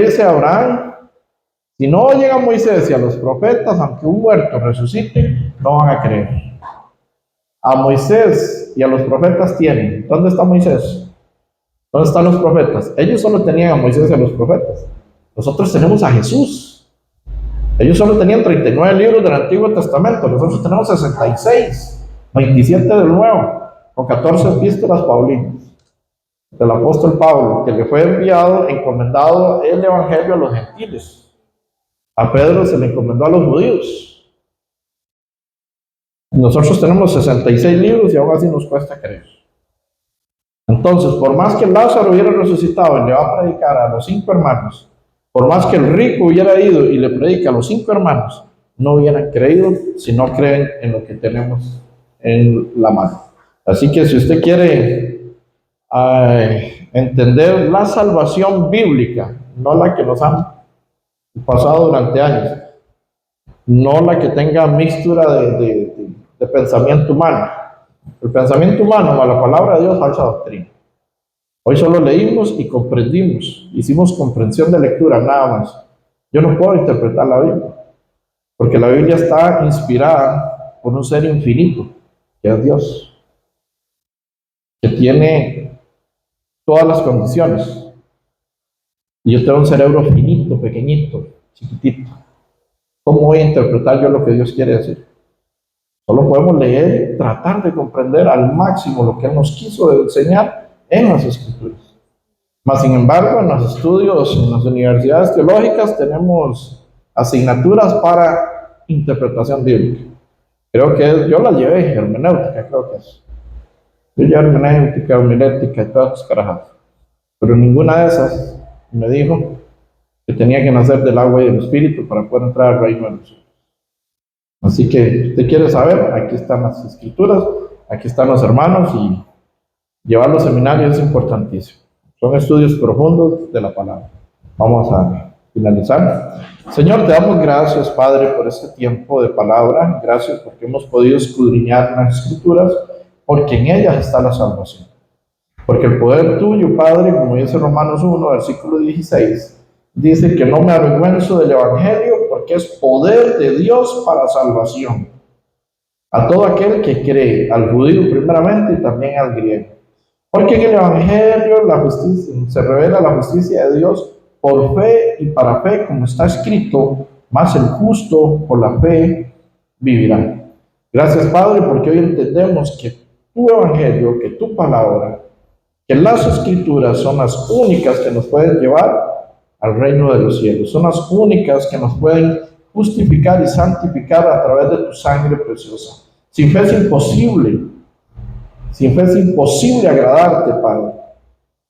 dice a Abraham? Si no oyen a Moisés y a los profetas, aunque un muerto resucite, no van a creer. A Moisés y a los profetas tienen. ¿Dónde está Moisés? ¿Dónde están los profetas? Ellos solo tenían a Moisés y a los profetas. Nosotros tenemos a Jesús. Ellos solo tenían 39 libros del Antiguo Testamento. Nosotros tenemos 66, 27 del Nuevo, con 14 epístolas paulinas del apóstol Pablo, que le fue enviado, encomendado el evangelio a los gentiles. A Pedro se le encomendó a los judíos. Nosotros tenemos 66 libros y aún así nos cuesta creer. Entonces, por más que Lázaro hubiera resucitado y le va a predicar a los 5 hermanos, por más que el rico hubiera ido y le predica a los 5 hermanos, no hubieran creído si no creen en lo que tenemos en la mano. Así que si usted quiere entender la salvación bíblica, no la que nos han pasado durante años, no la que tenga mixtura de pensamiento humano. El pensamiento humano más la palabra de Dios, falsa doctrina. Hoy solo leímos y comprendimos, hicimos comprensión de lectura, nada más. Yo no puedo interpretar la Biblia, porque la Biblia está inspirada por un ser infinito, que es Dios, que tiene todas las condiciones. Y yo tengo un cerebro finito, pequeñito, chiquitito. ¿Cómo voy a interpretar yo lo que Dios quiere decir? Solo podemos leer y tratar de comprender al máximo lo que Él nos quiso enseñar en las Escrituras. Mas, sin embargo, en los estudios, en las universidades teológicas, tenemos asignaturas para interpretación bíblica. Creo que yo la llevé, hermenéutica, creo que es. Yo ya hermenéutica, homilética y todas esas carajadas. Pero ninguna de esas me dijo que tenía que nacer del agua y del espíritu para poder entrar al reino de los cielos. Así que, si usted quiere saber, aquí están las escrituras, aquí están los hermanos, y llevar los seminarios es importantísimo. Son estudios profundos de la palabra. Vamos a finalizar. Señor, te damos gracias, Padre, por este tiempo de palabra. Gracias porque hemos podido escudriñar las escrituras, porque en ellas está la salvación. Porque el poder tuyo, Padre, como dice Romanos 1, versículo 16, dice que no me avergüenzo del evangelio, porque es poder de Dios para salvación a todo aquel que cree, al judío primeramente y también al griego. Porque en el evangelio la justicia, se revela la justicia de Dios por fe y para fe, como está escrito, mas el justo por la fe vivirá. Gracias, Padre, porque hoy entendemos que tu evangelio, que tu palabra, que las escrituras son las únicas que nos pueden llevar al reino de los cielos, son las únicas que nos pueden justificar y santificar a través de tu sangre preciosa. Sin fe es imposible. Sin fe es imposible agradarte, Padre.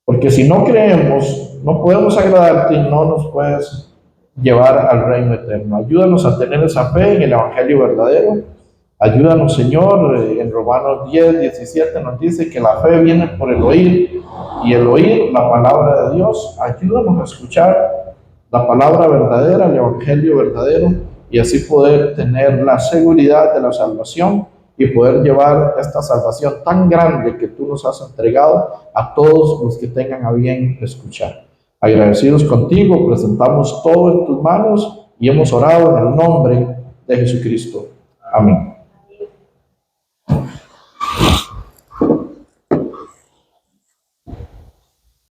Porque si no creemos, no podemos agradarte y no nos puedes llevar al reino eterno. Ayúdanos a tener esa fe en el Evangelio verdadero. Ayúdanos, Señor. En Romanos 10, 17 nos dice que la fe viene por el oír y el oír la palabra de Dios. Ayúdanos a escuchar la palabra verdadera, el Evangelio verdadero, y así poder tener la seguridad de la salvación y poder llevar esta salvación tan grande que tú nos has entregado a todos los que tengan a bien escuchar. Agradecidos contigo, presentamos todo en tus manos y hemos orado en el nombre de Jesucristo. Amén.